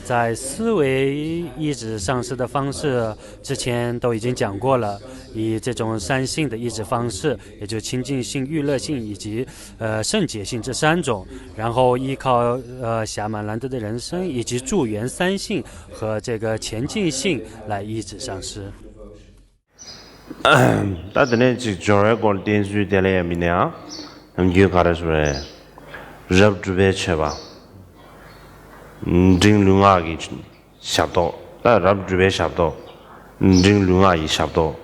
在思维抑制上师的方式之前都已经讲过了，以这种三性的抑制方式，也就清净性、娱乐性以及圣洁性这三种，然后依靠暇满难得的人生以及助缘三性和这个前进性来抑制上师。다들 지금 저래 걸 댄스 되래 미냐 남겨 가르쳐래 rab 주베 쳐봐 링룽아기 샤도 rab 주베 샤도 링룽아이 샤도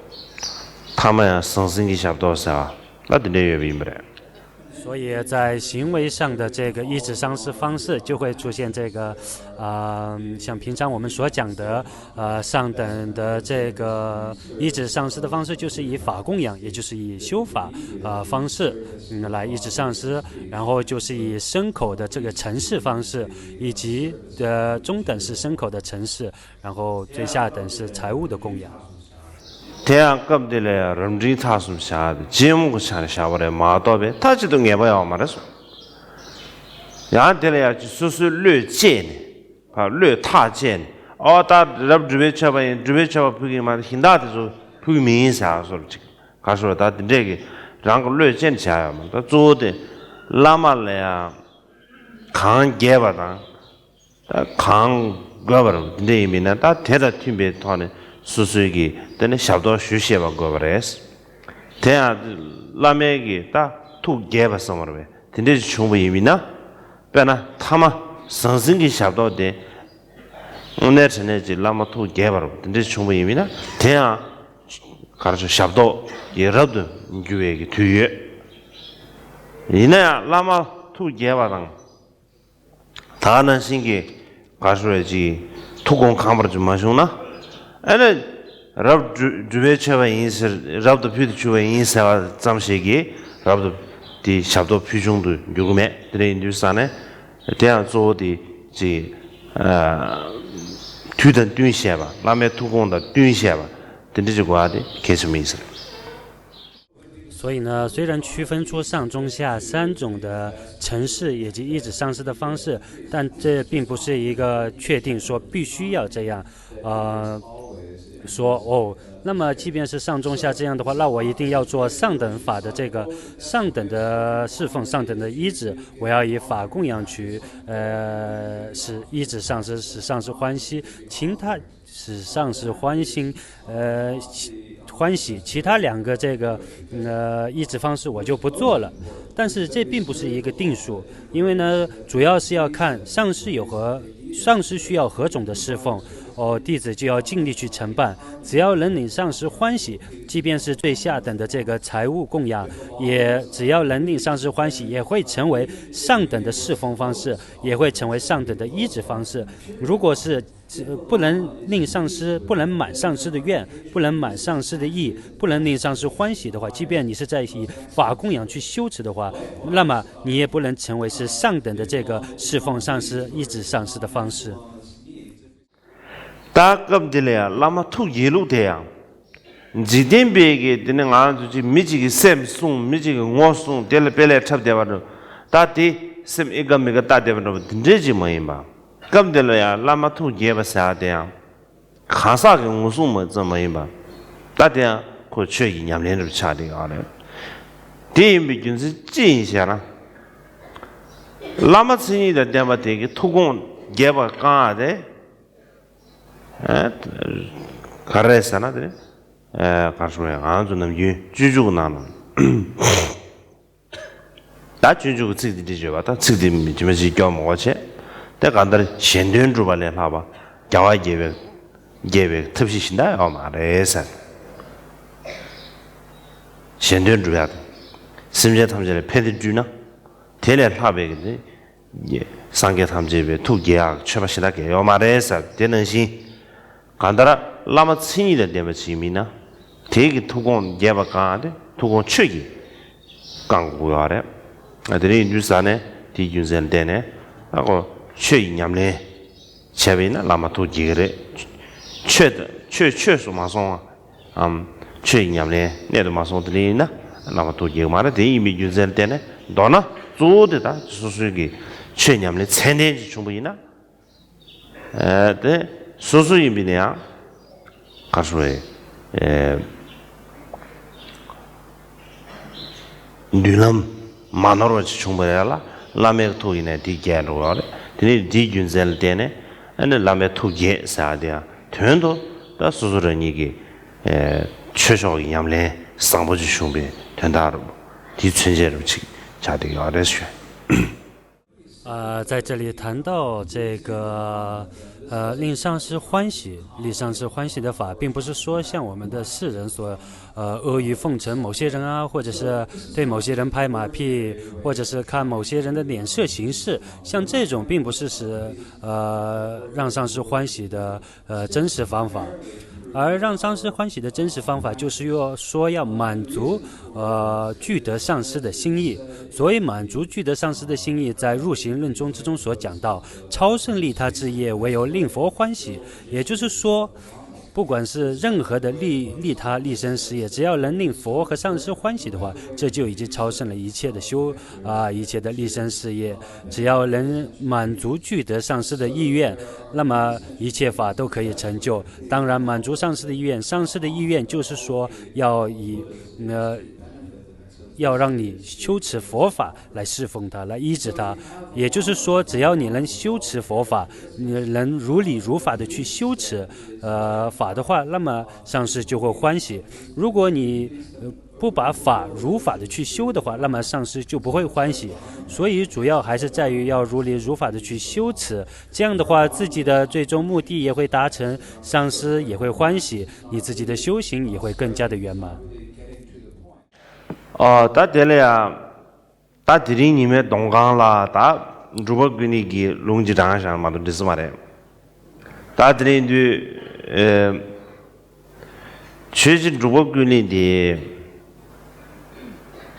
타마야 성승기 샤도사 다들 예비미래 所以在行为上的这个抑制上师方式，就会出现这个，像平常我们所讲的，上等的这个抑制上师的方式，就是以法供养，也就是以修法方式来抑制上师，然后就是以牲口的这个陈氏方式，以及中等是牲口的陈氏，然后最下等是财物的供养。 대학 급들에 럼지 타숨 샤드 제목 샤네 샤버에 마도베 타지도 내봐야 말았어 야한테야 수수 뢰제네 바 뢰타제네 어다 럽주베 쳐봐 주베 쳐봐 부기만 힌다도 부기 민사 소리지 가서 다 되게 랑 뢰제네 샤야 다 조데 라말래야 강 개바다 강 거버는 근데 이미는 다 대다 팀베 토네 수수기 때는 샤도 쉬시바 거버레스 대야 라메기 다투 개바서 말베 근데 충분히 이미나 빼나 타마 선승기 샤도데 오늘 전에지 라마 투 개바로 근데 충분히 이미나 대야 가르쳐 샤도 예럽도 교회기 뒤에 이내야 라마 투 개바당 다는 신기 가르쳐야지 투공 감으로 좀 마셔나 아니 rab 주베 쳐봐 인스 rab도 피드 주베 인사와 잠시기 rab도 디 샤도 피중도 요금에 드레 인두산에 대한 조디 지 뒤든 뒨셔봐 라메 투공的뒨셔봐 든지고아데 계속 있어 所以呢，虽然区分出上中下三种的程式以及抑制上师的方式，但这并不是一个确定说必须要这样，说哦，那么即便是上中下这样的话，那我一定要做上等法的这个上等的侍奉、上等的医治，我要以法供养去使医治上师，使上师欢喜，其他使上师欢心，欢喜，其他两个这个医治方式我就不做了。但是这并不是一个定数，因为呢，主要是要看上师需要何种的侍奉。弟子就要尽力去承办，只要能令上师欢喜，即便是最下等的这个财物供养，也只要能令上师欢喜，也会成为上等的侍奉方式，也会成为上等的医治方式。如果是不能令上师，不能满上师的愿，不能满上师的意，不能令上师欢喜的话，即便你是在以法供养去修持的话，那么你也不能成为是上等的这个侍奉上师、医治上师的方式。 다급들이야 라마 투 예루대야 지딘베게 되는 아주지 미지기 셈숭 미지기 ngo숭 델벨레 탑대바로 다디 셈 이감미가 따대바로 든지지 뭐이마 급들이야 라마 투 예바사대야 가사게 ngo숭 뭐怎么이마 다대야 그 최이 냠련을 차대가 알아 대인비 준스 진시하나 라마 스니다 대바되게 투공 예바 까데 가르했잖아, 그래? 가르쳐요. 아주 남유 주주고 나는. 다 주주고 찍들이 줘 봐. 찍들이 지면서 겨 먹었지. 내가 안들 신된 주발에 하봐. 자와 예배 특시 신다. 말해서. 신된 주야. 심지어 탐지를 패드 주나? 대래 하베게 예. 상계 탐지에 두 계약 처바시다게 말해서 되는 시 간다라 라마 친이들 되면 지미나 되게 두고 예바가데 두고 추기 강구야래 아들이 뉴스안에 디윤센데네 하고 추이 냠네 제비나 라마 두기래 최수 마송 추이 냠네 내도 마송 들리나 라마 두기 말에 대이미 윤센데네 너나 조데다 수수기 추이 냠네 천년지 충분히나 네 소수임이냐 가수에 뉴남 만으로지 충분해라 라메 토이네 디게로래 디니 디균젤 때네 안에 라메 토게 사디야 된도 다 소소르니기 최소 양래 상보지 준비 된다로 디춘제로 자되게 알았어요. 在这里谈到这个令上师欢喜，令上师欢喜的法，并不是说像我们的世人所阿谀奉承某些人啊，或者是对某些人拍马屁，或者是看某些人的脸色行事，像这种并不是让上师欢喜的真实方法。而让上师欢喜的真实方法，就是要满足具德上师的心意。所以满足具德上师的心意，在入行论中之中所讲到，超胜利他之业，唯有令佛欢喜。也就是说，不管是任何的利他利生事业，只要能令佛和上师欢喜的话，这就已经超胜了一切的一切的利生事业。只要能满足具德上师的意愿，那么一切法都可以成就。当然，满足上师的意愿，上师的意愿就是说要让你修持佛法来侍奉他，来医治他。也就是说，只要你能修持佛法，你能如理如法的去修持法的话，那么上师就会欢喜。如果你不把法如法的去修的话，那么上师就不会欢喜。所以主要还是在于要如理如法的去修持，这样的话自己的最终目的也会达成，上师也会欢喜，你自己的修行也会更加的圆满。다 될래야 다 드리님의 동강라 다 주버근이기 롱지장샤 마도 디스마레 다 드리인데 최진 주버근이디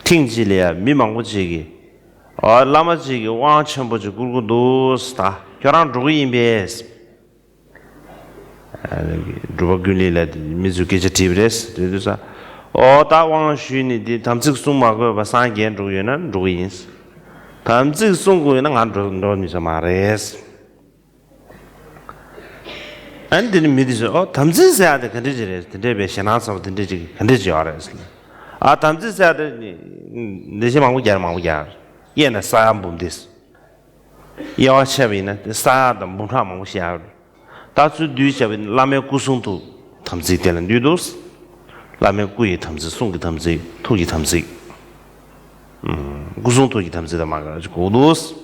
팅지래야 미망고지기 라마지기 왕천보지 굴고도스다 결혼 주고인베스 주버근이라 미즈기지 티브레스 되도사 다 왕슈니 디 담직 송마고 바상겐 루유는 루인스 담직 송고는 안 루노니서 마레스 안디는 미디서 담직사야데 컨디지레스 데베 샤나서 데지 컨디지 알아스 담직사야데 네시 망고 야망고 야 얘는 사람 본디스 야와체비는 사야다 무타 망고 샤 다수 뒤샤빈 라메 구송도 담직되는 뉴도스 라면 구이 탐지 송기 탐지 토기 탐지 구송 토기 탐지다 말가지고 오도스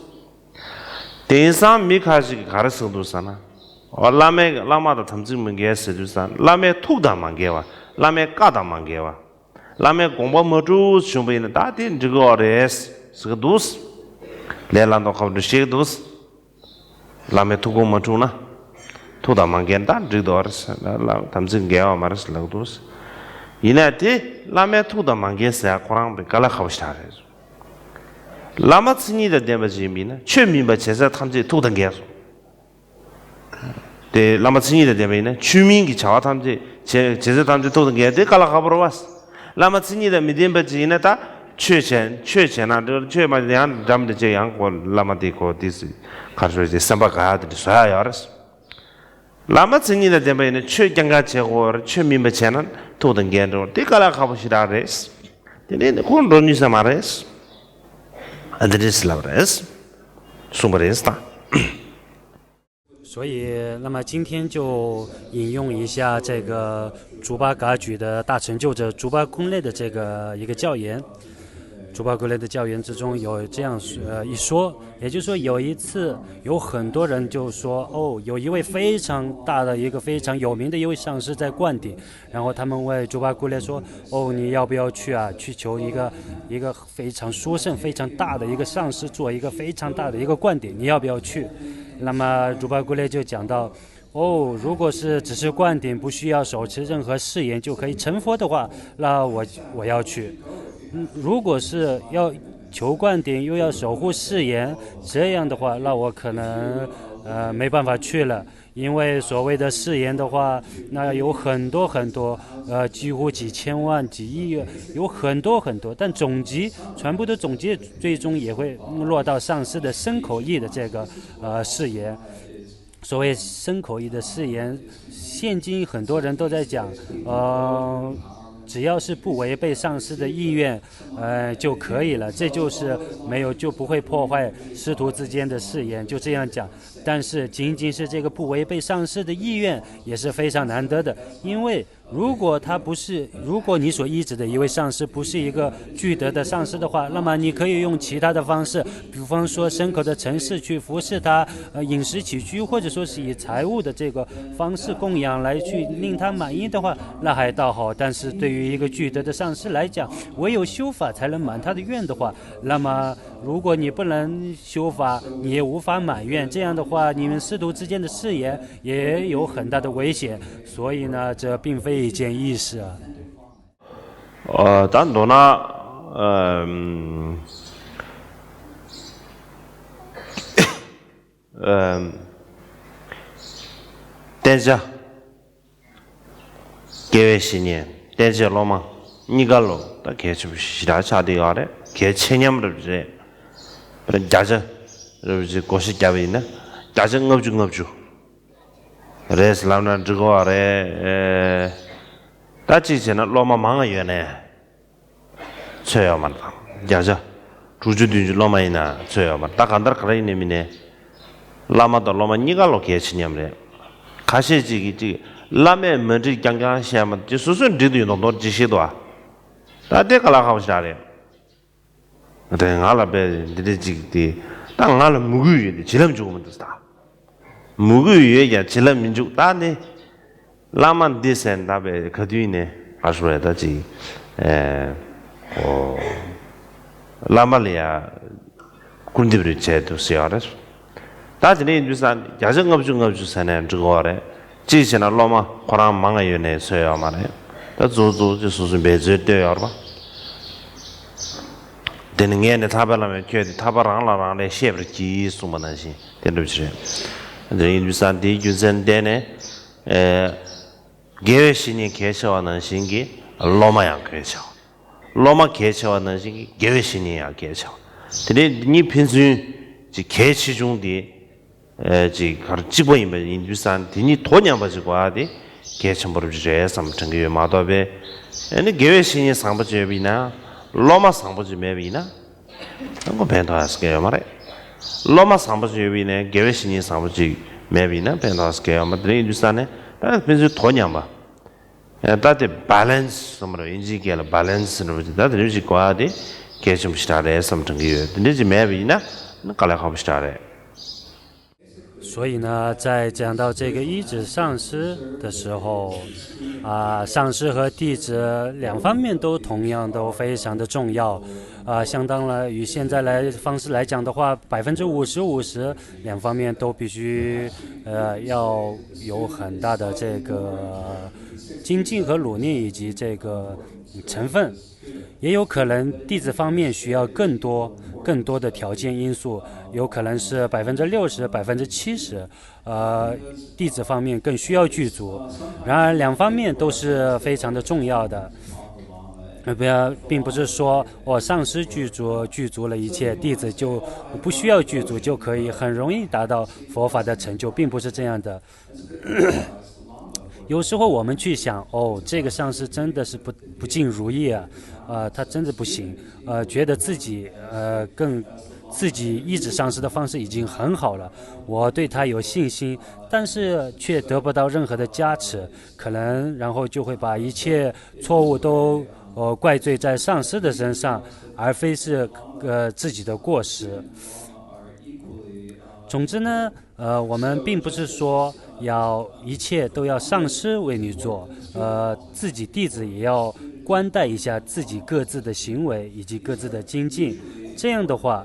대상 미카지 가르쳐도 사나 라메 라마다 탐지 문게스 주사 라메 토다 만게와 라메 까다 만게와 라메 공부 모두 준비는 다된 저거 어레스 스도스 레란도 가도 시도스 라메 토고 모두나 토다 만겐다 저거 어레스 탐지 게와 말스 라도스 이나티 라메 투다 망게스야 코랑베 갈라 카우스타레스 라마츠니다 데바지미나 최민바 제사 탐지 투던 게서 데 라마츠니다 데바이나 주민기 자와 탐지 제사 탐지 투던 게데 갈라 카브로와스 라마츠니다 미딘바지나 다 최전나 최마디안 담데 제양고 라마디고 디스 카르제 삼바가드 소야야르스 라마츠니다 데바이나 최장가 제고 최민바체는 토던게로 데칼라 카보시라레스 데네 콘로니사 마레스 아드레스 라브레스 수머레스타 所以，那么今天就引用一下这个竹巴嘎举的大成就者竹巴公类的这个一个教言。竹巴公类的教言之中有这样一说，也就是说有一次有很多人就说有一位非常大的一个非常有名的一位上师在灌顶，然后他们问竹巴公类说你要不要去啊？去求一个非常殊胜非常大的一个上师做一个非常大的一个灌顶，你要不要去？那么竹巴公类就讲到如果是只是灌顶不需要手持任何誓言就可以成佛的话，那我要去。如果是要求灌顶又要守护誓言，这样的话，那我可能没办法去了，因为所谓的誓言的话，那有很多很多，几乎几千万、几亿，有很多很多，但全部的总集，最终也会落到上师的身口意的这个誓言。所谓身口意的誓言，现今很多人都在讲，只要是不违背上师的意愿，就可以了。这就是没有就不会破坏师徒之间的誓言，就这样讲。但是仅仅是这个不违背上师的意愿，也是非常难得的。因为如果你所依止的一位上师不是一个具德的上师的话，那么你可以用其他的方式，比方说身口的陈示去服侍他，饮食起居，或者说是以财物的这个方式供养来去令他满意的话，那还倒好。但是对于一个具德的上师来讲，唯有修法才能满他的愿的话，那么如果你不能修法，你也无法满愿，这样的话你们师徒之间的誓言也有很大的危险。所以呢，这并非一件易事啊。咱多呢，但是계획 신년 대체 로마 니갈로 다 계속 시라차디가래 개체념을 그래 자자 그러지 고시 잡이나 자정 업주 레슬람나 저거 아래 다치잖아 로마 망아연에 쳐야만 자자 주주든지 로마이나 쳐야만 딱 안다 그래 님이네 라마도 로마 니갈로 개체념을 가시지기 라메 먼저 강강 시하면 저 수순 뒤도 너도 지시도아 다데 갈아가고 싶다래 근데 알아배 되지기 땅 알아 무구이 지름 죽으면 됐다 무구이에 지름 민족 다네 라만 디센 다베 그뒤네 아수에다지 라말리아 군디브리 제도 시아레스 다지네 인주산 야정업 중업 주산에 저거래 지시나 로마 코란 망아연에 서야 말해 다 조조就是매제 되어 봐 되는 게 타발라면 켜디 타바랑라랑에 셰브지 수만한시 되는지 근데 인주산디 윤센데네 계획신이 계셔하는 신기 로마양 계셔 로마 계셔하는 신기 계획신이야 계셔 근데 니 빈수 계시 중디 지 가르치고 있는 인주산 디니 돈이 가지고 와디 개천부를 주제 삼천개 마도베 에네 계획신이 상부제비나 로마 상부제비나 그거 벤도하스게요 말해 로마 상부제비네 계획신이 상부제비나 벤도하스게요 말해 인주산에 다 빈수 돈이 안 봐. 다들 밸런스 som으로 인지계를 밸런스로 다들 유지고 와디 개천 시다래 삼천개 근데 지 매비나 갈라하고 시다래所以呢，在讲到这个依止上师的时候，上师和弟子两方面都同样都非常的重要，相当了与现在方式来讲的话，50%，两方面都必须要有很大的这个精进和努力以及这个成分，也有可能弟子方面需要更多的条件因素，有可能是60%、70%，弟子方面更需要具足。然而两方面都是非常的重要的。并不是说上师具足了一切，弟子就不需要具足就可以很容易达到佛法的成就，并不是这样的。有时候我们去想，这个上师真的是不尽如意啊，他真的不行，觉得自己依止上师的方式已经很好了，我对他有信心，但是却得不到任何的加持，可能然后就会把一切错误都怪罪在上师的身上，而非是自己的过失。总之呢，我们并不是说要一切都要上师为你做，自己弟子也要观待一下自己各自的行为以及各自的精进，这样的话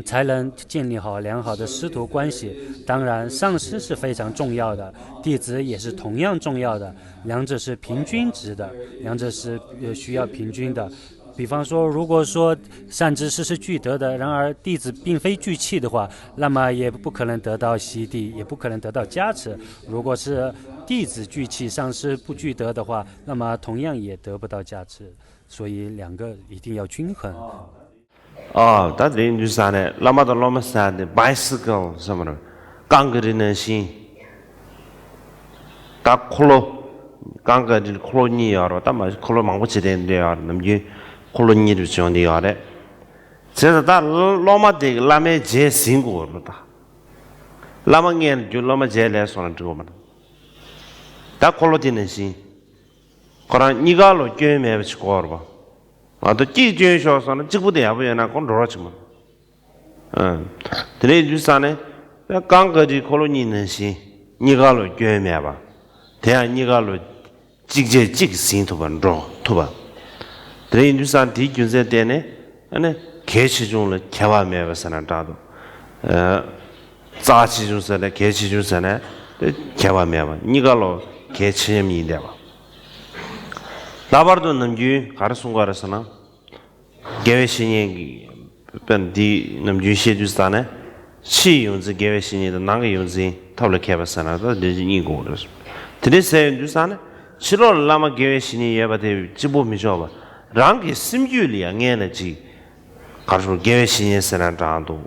才能建立好良好的师徒关系。当然上师是非常重要的，弟子也是同样重要的，两者是平均值的，两者是需要平均的。比方说，如果说善知识是具德的，然而弟子并非具气的话，那么也不可能得到悉地，也不可能得到加持。如果是弟子具气，上师不具德的话，那么同样也得不到加持。所以两个一定要均衡。哦，他这就是啥呢？那么多那么啥的 bicycle 什么的，刚个的那些，打骷髅，刚个的骷髅泥啊，他们骷髅忙不起来的啊，那么就骷髅泥就这样的啊的。这是他那么的那么节辛苦了的，那么年就那么节来说了这个嘛，打骷髅的那些，可能你家老卷买不起过了吧？啊，都几卷小说呢，几乎都也不原来光多少钱嘛。这里就是啥呢？那刚个的可能你能行，你家老卷买吧，这样你家老几个心头吧，头吧。这里就是啥？地军在点呢？那开启中了，开完买吧，是那咋的？早期就是呢，开启就是呢，开完买吧，你家老开启也没得吧。나바르도 남주 가르송 가르서나 개외신이 밴디 남주 시주스타네 시용지 개외신이도 나가 용지 탑을 개발사나도 이거 그래서 드레스 주스타네 7월 라마 개외신이 예바데 지보 미죠바 랑게 심주리야 녜네지 가르소 개외신이 세나 장도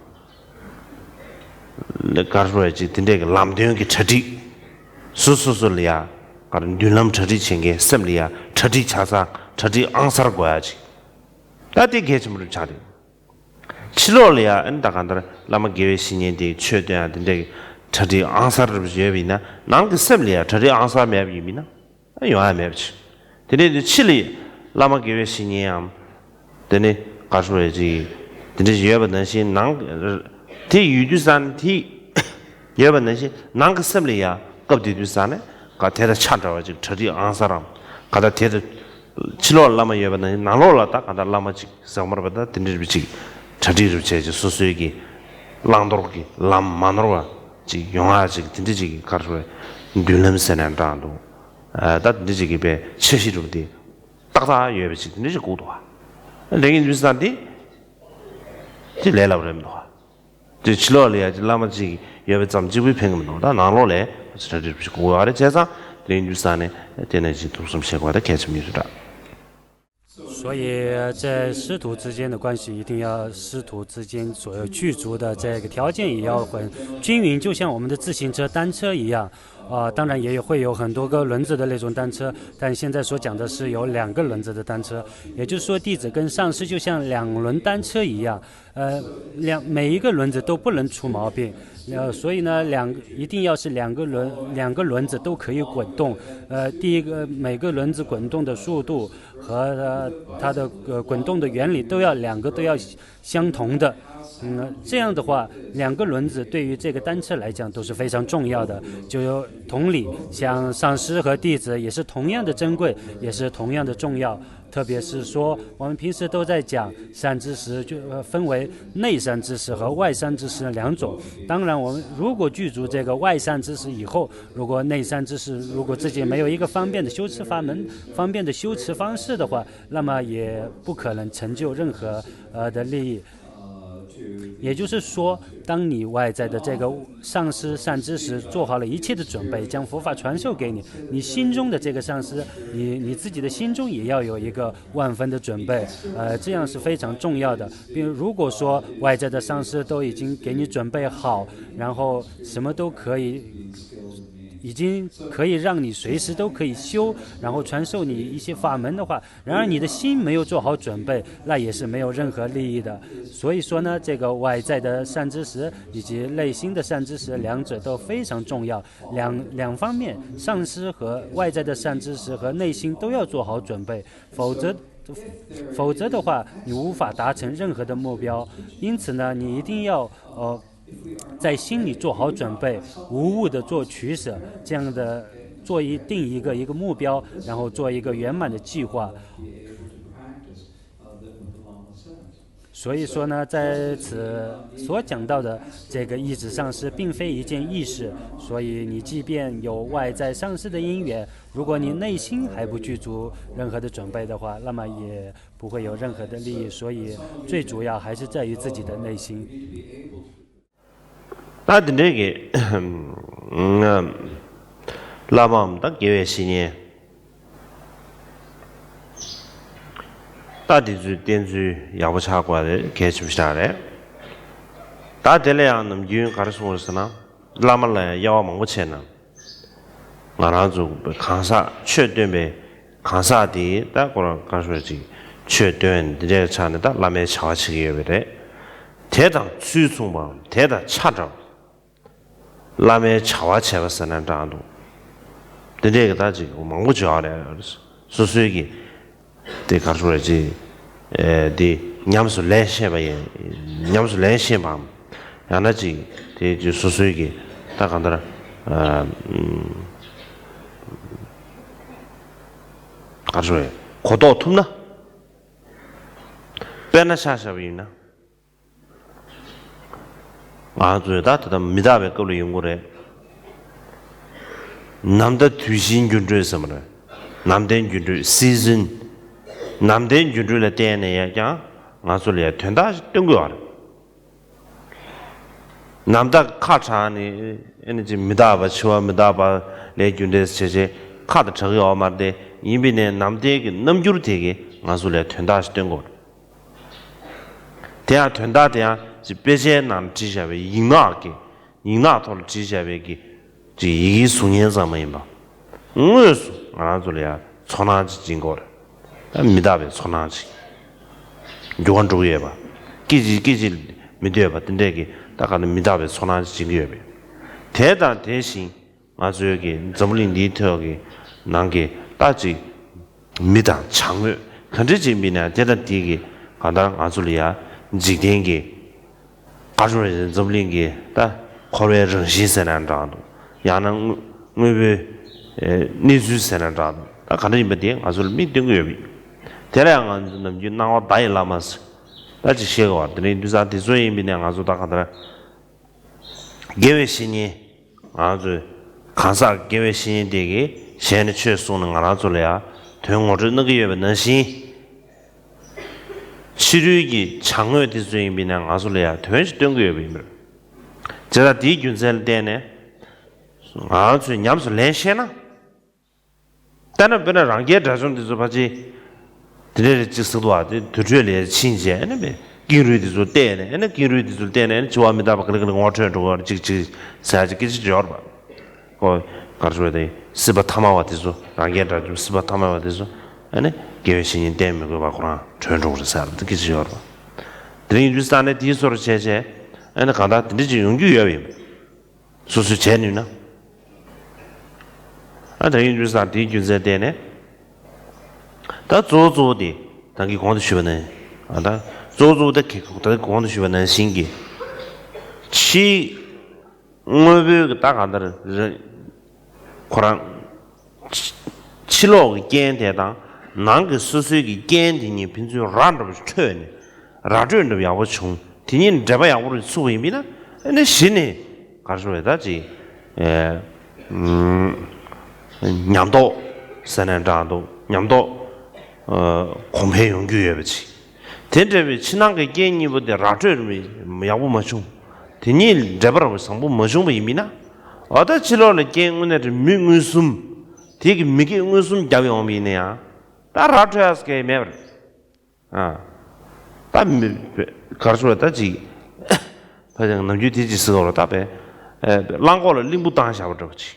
가르소지 딘데게 람대용기 차디 수수술이야 कारण दुलम छठी छेंगे सब लिया छठी छासा छठी आंसर गोया जी ताती घेच मुड़ छादे छिलो लिया इन तकांदर लम गेवे सिने दे छेदे आ दे छठी आंसर जे बिना नांग सब लिया छठी आंसर में भी बिना यो आ में भी तेरे छिली लम गेवे सिने आम तेने कासुए जी तेने ये बदन से नांग ती युजुसान ती ये बदन से नांग सब लिया कब दी दुसान 가테다 찾아와지 저리 안사람 가다 테다 치료 라마 예바나 나로라다 가다 라마지 상마르바다 딘디비지 저리로 제지 수수에기 랑도르기 람 마노라 지 용아지 딘디지 가르소에 듈름세난다도 다 딘디지기 베 쳇시루디 딱다 예베지 딘디지 고도와 랭인 주스단디 지 레라브렘도 지 치료리야 지 라마지 예베 잠지비 팽금도 나로래 저리 고아래 제사 렌주산에 되는지 도some效果的 개념이다. 所以在师徒之间的关系一定要师徒之间所有具足的这个条件也要很均匀，就像我们的自行车、单车一样。当然也会有很多个轮子的那种单车，但现在所讲的是有2个轮子的单车，也就是说弟子跟上师就像2轮单车一样，每一个轮子都不能出毛病，所以呢一定要是两个轮子都可以滚动，第一个每个轮子滚动的速度和它的滚动的原理都要2个都要相同的。这样的话2个轮子对于这个单车来讲都是非常重要的，就有同理，像上师和弟子也是同样的珍贵，也是同样的重要。特别是说我们平时都在讲善知识，就分为内善知识和外善知识2种。当然我们如果具足这个外善知识以后，如果内善知识如果自己没有一个方便的修持法门、方便的修持方式的话，那么也不可能成就任何的利益。也就是说，当你外在的这个上师善知识做好了一切的准备，将佛法传授给你，你心中的这个上师，你自己的心中也要有一个万分的准备，这样是非常重要的。比如，如果说外在的上师都已经给你准备好，然后什么都可以。已经可以让你随时都可以修，然后传授你一些法门的话，然而你的心没有做好准备，那也是没有任何利益的。所以说呢，这个外在的善知识以及内心的善知识2者都非常重要，两方面，上师和外在的善知识和内心都要做好准备，否则的话，你无法达成任何的目标。因此呢，你一定要在心里做好准备，无误的做取舍，这样的定一个目标，然后做一个圆满的计划。所以说呢，在此所讲到的这个意志上师并非一件易事，所以你即便有外在上师的因缘，如果你内心还不具足任何的准备的话，那么也不会有任何的利益。所以最主要还是在于自己的内心。那这个，那么我们的各位新年， 다디주 덴주 야부차고에 개침시라래 다델레야 남기운 가르스모스나 라말라야 야와 망고체나 나라주 강사 최되메 강사디 다고라 가서지 최된 이제 차는다 라메 차치기에 대당 수송방 대다 차정 라메 차와체버스는 장도 근데 다지 망고지아래 수수기 대 가서지 디 냠수 레셰바에 냠수 레셰바 야나지 대 수수기 다 간다라 가서에 고도 tum나 빼나샤샤비나 아주다 더 미다베 걸로 연구래 남다 뒤신 균주에서 말해 남된 균주 시즌 남된 균주를 때에야 야 아술이야 된다 뜬거 알아 남다 카차니 에너지 미다바 치와 미다바 레균데스 제제 카드 저거 말데 이빈에 남대에게 넘주로 되게 아술이야 된다 뜬거 대야 된다 대야 배제 남 지샤베 인나게 인나토를 지샤베기 지 수년자면 봐 응스 아줄이야 천하지 진거래 미다베 천하지 요한주에 봐 기지 미디어 봐 근데기 딱하는 미다베 천하지 진거래 대단 대신 아주 여기 점린 리터기 난게 따지 미다 창을 근데지 미나 대단 뒤기 가다 아줄이야 지den기 가주는 점린기 다 거래 정신세는 장도 야는 왜 니주세는 장도 다 가는 밑에 아주 밑에 거비 대량한 놈이 나와 다이라마스 다시 시가 왔더니 누사한테 소임이네 아주 다 가더라 계획신이 아주 가사 계획신이 되게 시행에 취소는 알아줄래야 동어를 너게 너시 치료기 장외 디스트릭이랑 아술래야 되는지 된 거예요. 제가 디균셀 때네 아주 냠스 렌시나 다른 분은 랑게 자존도 봐지 드레르 지스도 아데 드르레 친제네 기르디도 때네 에네 기르디도 때네 좋아합니다. 그런 거처럼 저거 직직 사지 기지 저어 거 가르쳐야 스바 타마와 되죠. 랑게 자존 스바 타마와 되죠. 아니 계획신이 때문에 그거 봐구나 전종으로 살아 듣기지 여러분 드린 주산에 뒤소로 제제 아니 가다 드리지 용규여비 수수 제니나 아 드린 주산 뒤준세 때네 다 조조디 당기 공도 쉬버네 아다 조조데 개국다 공도 쉬버네 신기 치 뭐비 딱 안다는 코란 치로 겐대다 난그 수수기 겐디니 빈주 란도 쳐네 라전도 야고 총 디니 잡아 야고를 수임이나 근데 신이 가서다지 냠도 선한다도 냠도 공회 연구여버지 된저비 친한 게 겐이보다 라전이 야고 맞죠 디니 잡아라고 상부 뭐좀 의미나 어디 치료를 겐운에 미무숨 되게 미게 무슨 잡용이네야 따라줘야스게 매버 다 가르쳐다지 그냥 남주 뒤지스로 답에 랑고를 림부 당샤고 저지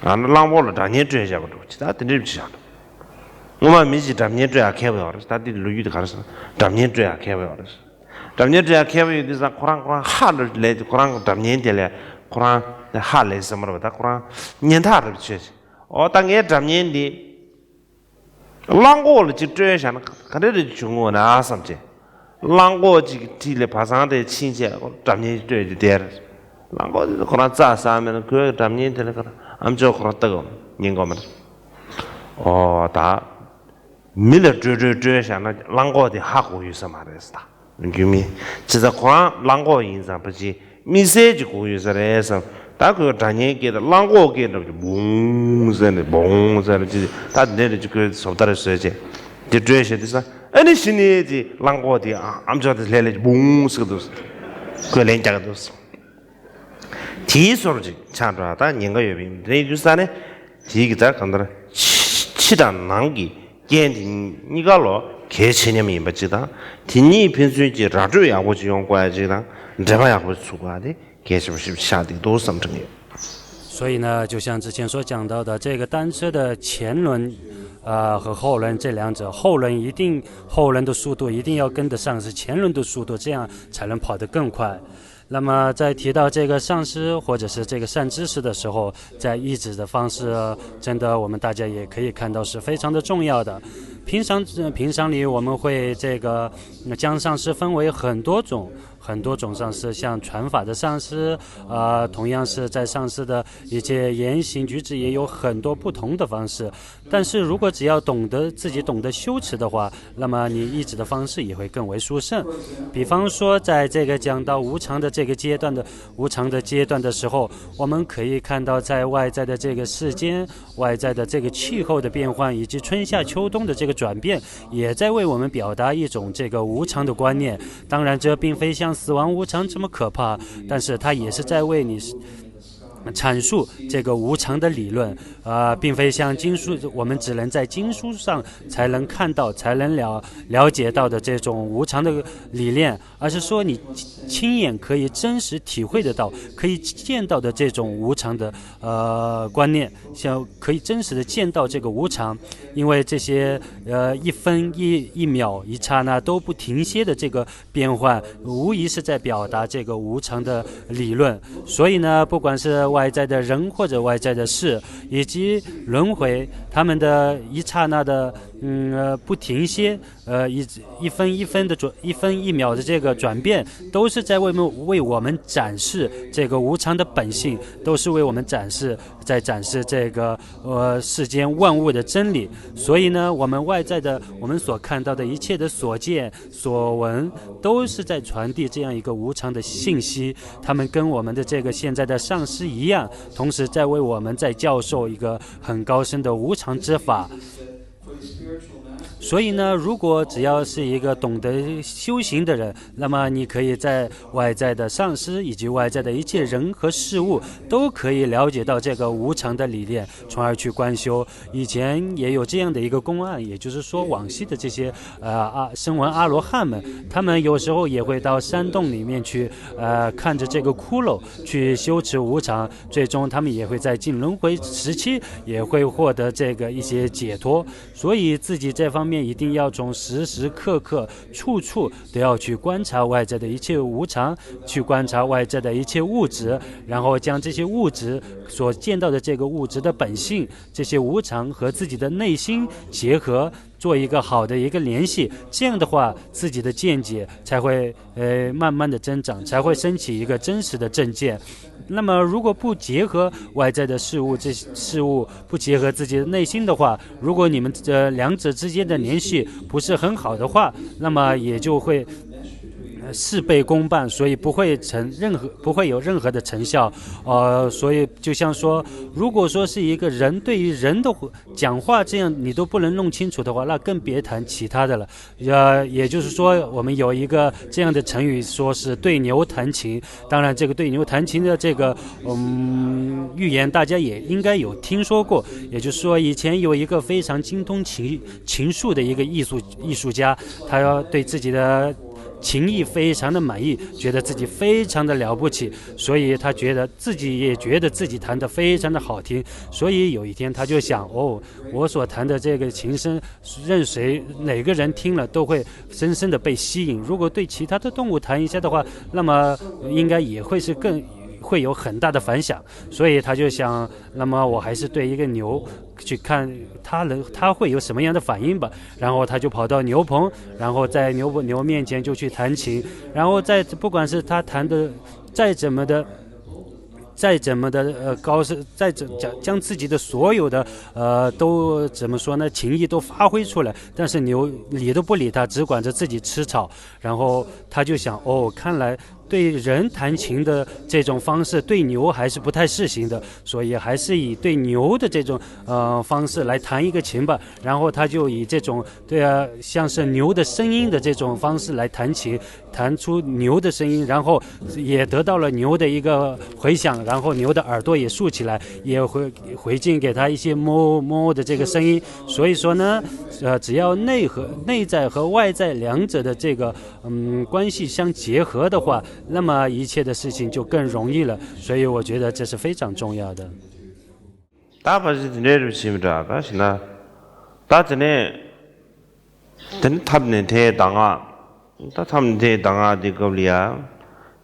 안 랑고를 다니에 줘야고 저지 다 들리지 않아 뭐만 미지 담니에 줘야 개버려 다들 루유도 가르쳐 담니에 줘야 개버려 담니에 줘야 개버려 디자 코랑 하를 레드 코랑 담니에 될래 코랑 하를 섬으로다 코랑 년타를 줘지 땅에 담니에 랑고를 직접해서 그래도 중요한 아삼제 랑고지 뒤에 파산의 친제하고 담니 줘야 돼 랑고도 그런 자사면 그 담니 되는 거 암저 그렇다고 인거면 다 밀어 줘서 랑고도 하고 있어 말했다 주미 진짜 그런 랑고 인상 버지 미세지 고유서에서 다그 다니게 랑고게 뭉세네 몽세네 다 내려지 그 소다르서지 디드레셔디사 아니 신이지 랑고디 암저들 레레 뭉스도 그 렌자가도 디소르지 찬라다 년가 여비 레주산에 디기다 간다 치단 난기 坚定你个了，开启你明白知道，听你平时就让这样我就用关知道，这个也会出关的，开始不是下的多什么重要。所以呢，就像之前所讲到的，这个单车的前轮和后轮这两者，后轮的速度一定要跟得上是前轮的速度，这样才能跑得更快。那么在提到这个上师或者是这个善知识的时候，在抑制的方式，真的我们大家也可以看到是非常的重要的。平常里我们会将上师分为很多种上师，像传法的上师，同样是在上师的一切言行举止也有很多不同的方式。但是如果只要自己懂得修持的话，那么你抑制的方式也会更为殊胜。比方说，在这个讲到无常的阶段的时候，我们可以看到在外在的这个世间、外在的这个气候的变换，以及春夏秋冬的这个转变，也在为我们表达一种这个无常的观念。当然，这并非像死亡无常这么可怕，但是它也是在为你阐述这个无常的理论，并非像经书，我们只能在经书上才能看到、才能了解到的这种无常的理念，而是说你亲眼可以真实体会得到、可以见到的这种无常的观念，像可以真实的见到这个无常，因为这些一分一秒一刹那都不停歇的这个变换，无疑是在表达这个无常的理论。所以呢，不管是外在的人或者外在的事，以及轮回，他们的一刹那的不停歇，一分一秒的这个转变，都是在为我们展示这个无常的本性，都是为我们展示这个世间万物的真理。所以呢，我们外在的我们所看到的一切的所见所闻，都是在传递这样一个无常的信息。他们跟我们的这个现在的上师一样，同时在为我们在教授一个很高深的无常之法。所以呢，如果只要是一个懂得修行的人，那么你可以在外在的上师以及外在的一切人和事物都可以了解到这个无常的理念，从而去观修。以前也有这样的一个公案，也就是说往昔的这些声闻阿罗汉们，他们有时候也会到山洞里面去看着这个骷髅去修持无常，最终他们也会在进轮回时期也会获得这个一些解脱。所以自己这方面一定要从时时刻刻处处都要去观察外在的一切无常，去观察外在的一切物质，然后将这些物质所见到的这个物质的本性，这些无常和自己的内心结合，做一个好的一个联系，这样的话自己的见解才会慢慢的增长，才会升起一个真实的正见。那么如果不结合外在的事物，这事物不结合自己的内心的话，如果你们两者之间的联系不是很好的话，那么也就会事倍功半，所以不会有任何的成效。所以就像说，如果说是一个人对于人的讲话这样你都不能弄清楚的话，那更别谈其他的了。也就是说，我们有一个这样的成语，说是对牛弹琴。当然，这个对牛弹琴的这个寓言，大家也应该有听说过。也就是说，以前有一个非常精通琴术的一个艺术家，他要对自己的琴艺非常的满意，觉得自己非常的了不起，所以他也觉得自己弹得非常的好听。所以有一天他就想，我所弹的这个琴声，哪个人听了都会深深的被吸引。如果对其他的动物弹一下的话，那么应该也会有很大的反响。所以他就想，那么我还是对一个牛去看他会有什么样的反应吧。然后他就跑到牛棚，然后在牛面前就去弹琴，然后不管是他弹的再怎么的高深，将自己的所有的都怎么说呢，情谊都发挥出来，但是牛理都不理他，只管着自己吃草。然后他就想，看来对人弹琴的这种方式对牛还是不太适行的，所以还是以对牛的这种方式来弹一个琴吧。然后他就以这种像是牛的声音的这种方式来弹琴，弹出牛的声音，然后也得到了牛的一个回响，然后牛的耳朵也竖起来，也回敬给他一些哞的这个声音。所以说呢，只要内在和外在两者的这个关系相结合的话，那么一切的事情就更容易了。所以我觉得这是非常重要的。다 바지 내려 심다 다시나 다전에 된 탑네 대당아 다 탑네 당아 디거리아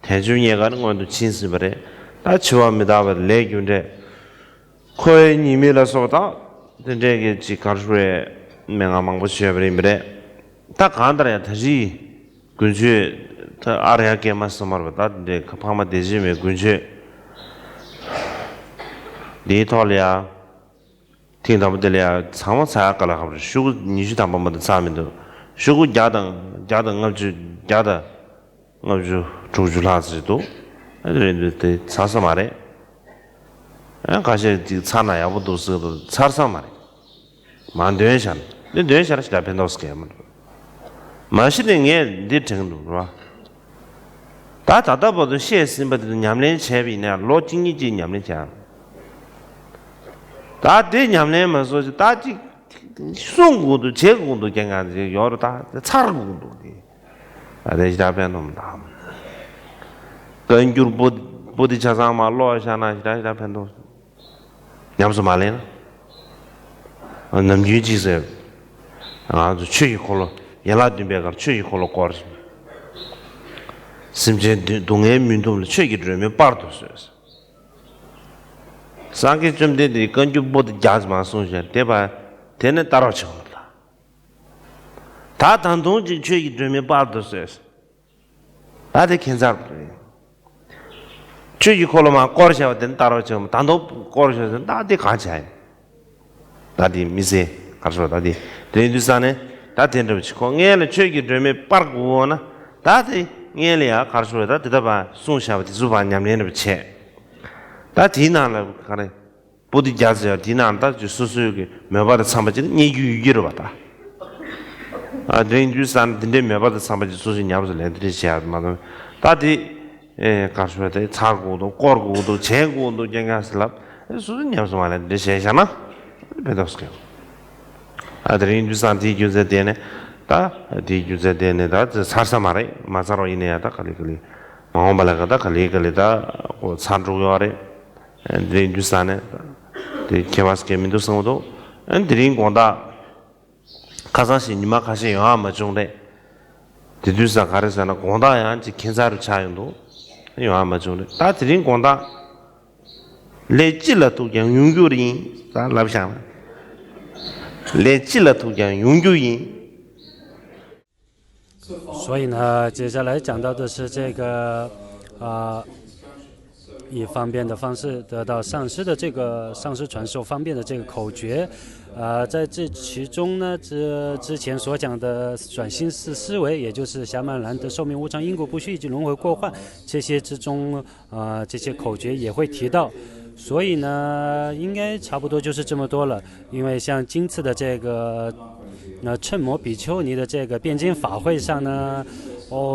대중에 가는 것도 진습을 다 좋아합니다. 레기운데 거의 님이라서다 된데게 지가르에 명함망고 시험을 다 간다야 다시 근처에 다 알아야게 말씀하다 근데 급하면 되지면 근처에 리토리아 팅담들이야 상황사 깔아가지고 쉬고 니주 담범도 사면도 쉬고 야당 없지 야다 없지 조줄하지도 애들한테 사서 말해 가시 차나 야부도 쓰도 사서 말해 만되션 내 되셔라 시다 벤도스게 마시는 게 정도 봐 다 보도 시에스 버도 냠내 제비냐 로징이지 냠내자 다 대냠내면 소지 다지 송고도 제고도 경가지 여러 다 차르고도 아대지다 변놈다 근줄 보디 자상마 로샤나 지다 변도 냠수 말래나 남주지세 아주 추이 콜로 연락도 배가 추이 콜로 거스 심제 동해 민도를 추이 들으면 빠르도스요 상계 좀 되더니 건주 모두 자즈만 손셔 대바 되는 따라 쳐다 다 단동지 죄기 되면 빠르도스요 다들 괜찮아 죄기 콜로만 거르셔 된 따라 쳐 단도 거르셔 다들 같이 해 다들 미세 가서 다들 대두산에 다 된다고 치고 얘는 죄기 되면 빠르고나 다들 얘래야 가서 다 대답아 손셔 주반 냠내는 체 다 디나라 가네 보디 자즈야 디나다 주수수기 메바다 삼바지 니 유기로 봤다 아 드인주산 딘데 메바다 삼바지 수수 냐버서 렌드리시아 마도 다디 가르쳐대 차고도 꼬르고도 제고도 쟁가슬랍 수수 냐버서 말에 데시잖아 베다스케 아 드인주산 디주제데네 다 디주제데네 다 사사 말에 마사로 이네야다 칼리칼리 마음발가다 칼리칼리다 고 산주요아레 드린 주산에 그 케바스케 민도성도 드린 공다 가사시 니마 가시 영화 중에 드주사 가르사나 공다야 지 켄사르 차용도 영화 중에 다 드린 공다 레질라도 영용교리 다 랍샹 레질라도 영용교인 所以呢，接下来讲到的是这个以方便的方式得到上师的这个上师传授方便的这个口诀，在这其中呢，之前所讲的转心式思维，也就是暇满难得寿命无常因果不续以及轮回过患这些之中，这些口诀也会提到。所以呢，应该差不多就是这么多了。因为像今次的这个趁摩比丘尼的这个辩经法会上呢。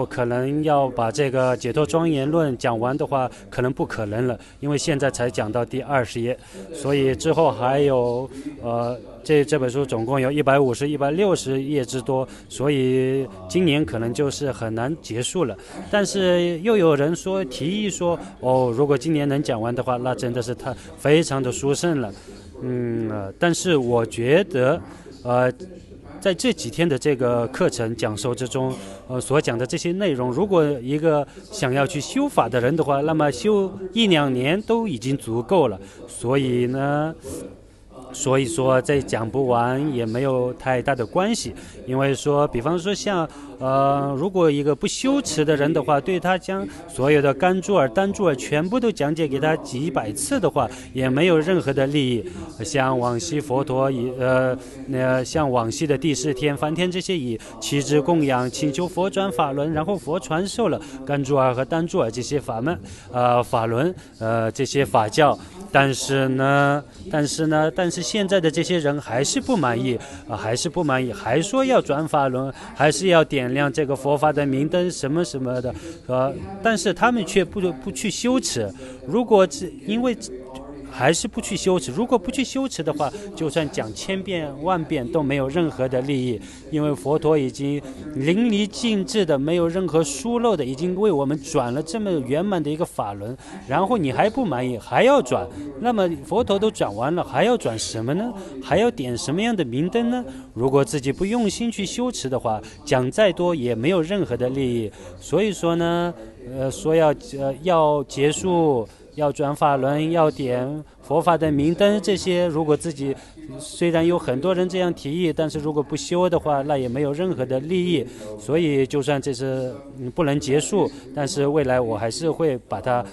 可能要把这个解脱庄严论讲完的话，可能不可能了，因为现在才讲到第20页，所以之后还有这本书总共有150、160页之多，所以今年可能就是很难结束了。但是又有人提议说，如果今年能讲完的话，那真的是非常的殊胜了。但是我觉得在这几天的这个课程讲授之中，所讲的这些内容，如果一个想要去修法的人的话，那么修1-2年都已经足够了。所以说再讲不完也没有太大的关系，因为说，比方说像如果一个不修持的人的话，对他将所有的甘珠尔、丹珠尔全部都讲解给他几百次的话，也没有任何的利益。像往昔佛陀像往昔的第四天、梵天这些以旗帜供养，请求佛转法轮，然后佛传授了甘珠尔和丹珠尔这些法轮，这些法教。但是现在的这些人还是不满意，还说要转法轮，还是要点亮这个佛法的明灯什么什么的，但是他们却不去修持。因为还是不去修持，如果不去修持的话，就算讲千遍万遍都没有任何的利益，因为佛陀已经淋漓尽致的，没有任何疏漏的，已经为我们转了这么圆满的一个法轮，然后你还不满意，还要转，那么佛陀都转完了，还要转什么呢？还要点什么样的明灯呢？如果自己不用心去修持的话，讲再多也没有任何的利益。所以说呢，说要结束，要转法轮，要点佛法的明灯，这些如果自己虽然有很多人这样提议，但是如果不修的话，那也没有任何的利益。所以就算这是不能结束，但是未来我还是会把它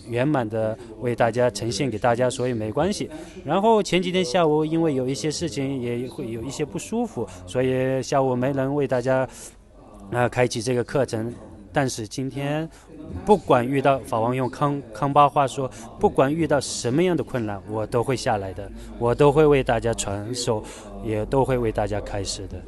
圆满的为大家呈现给大家，所以没关系。然后前几天下午因为有一些事情也会有一些不舒服，所以下午没能为大家开启这个课程。但是今天不管遇到，法王用康巴话说，不管遇到什么样的困难，我都会下来的，我都会为大家传授，也都会为大家开示的。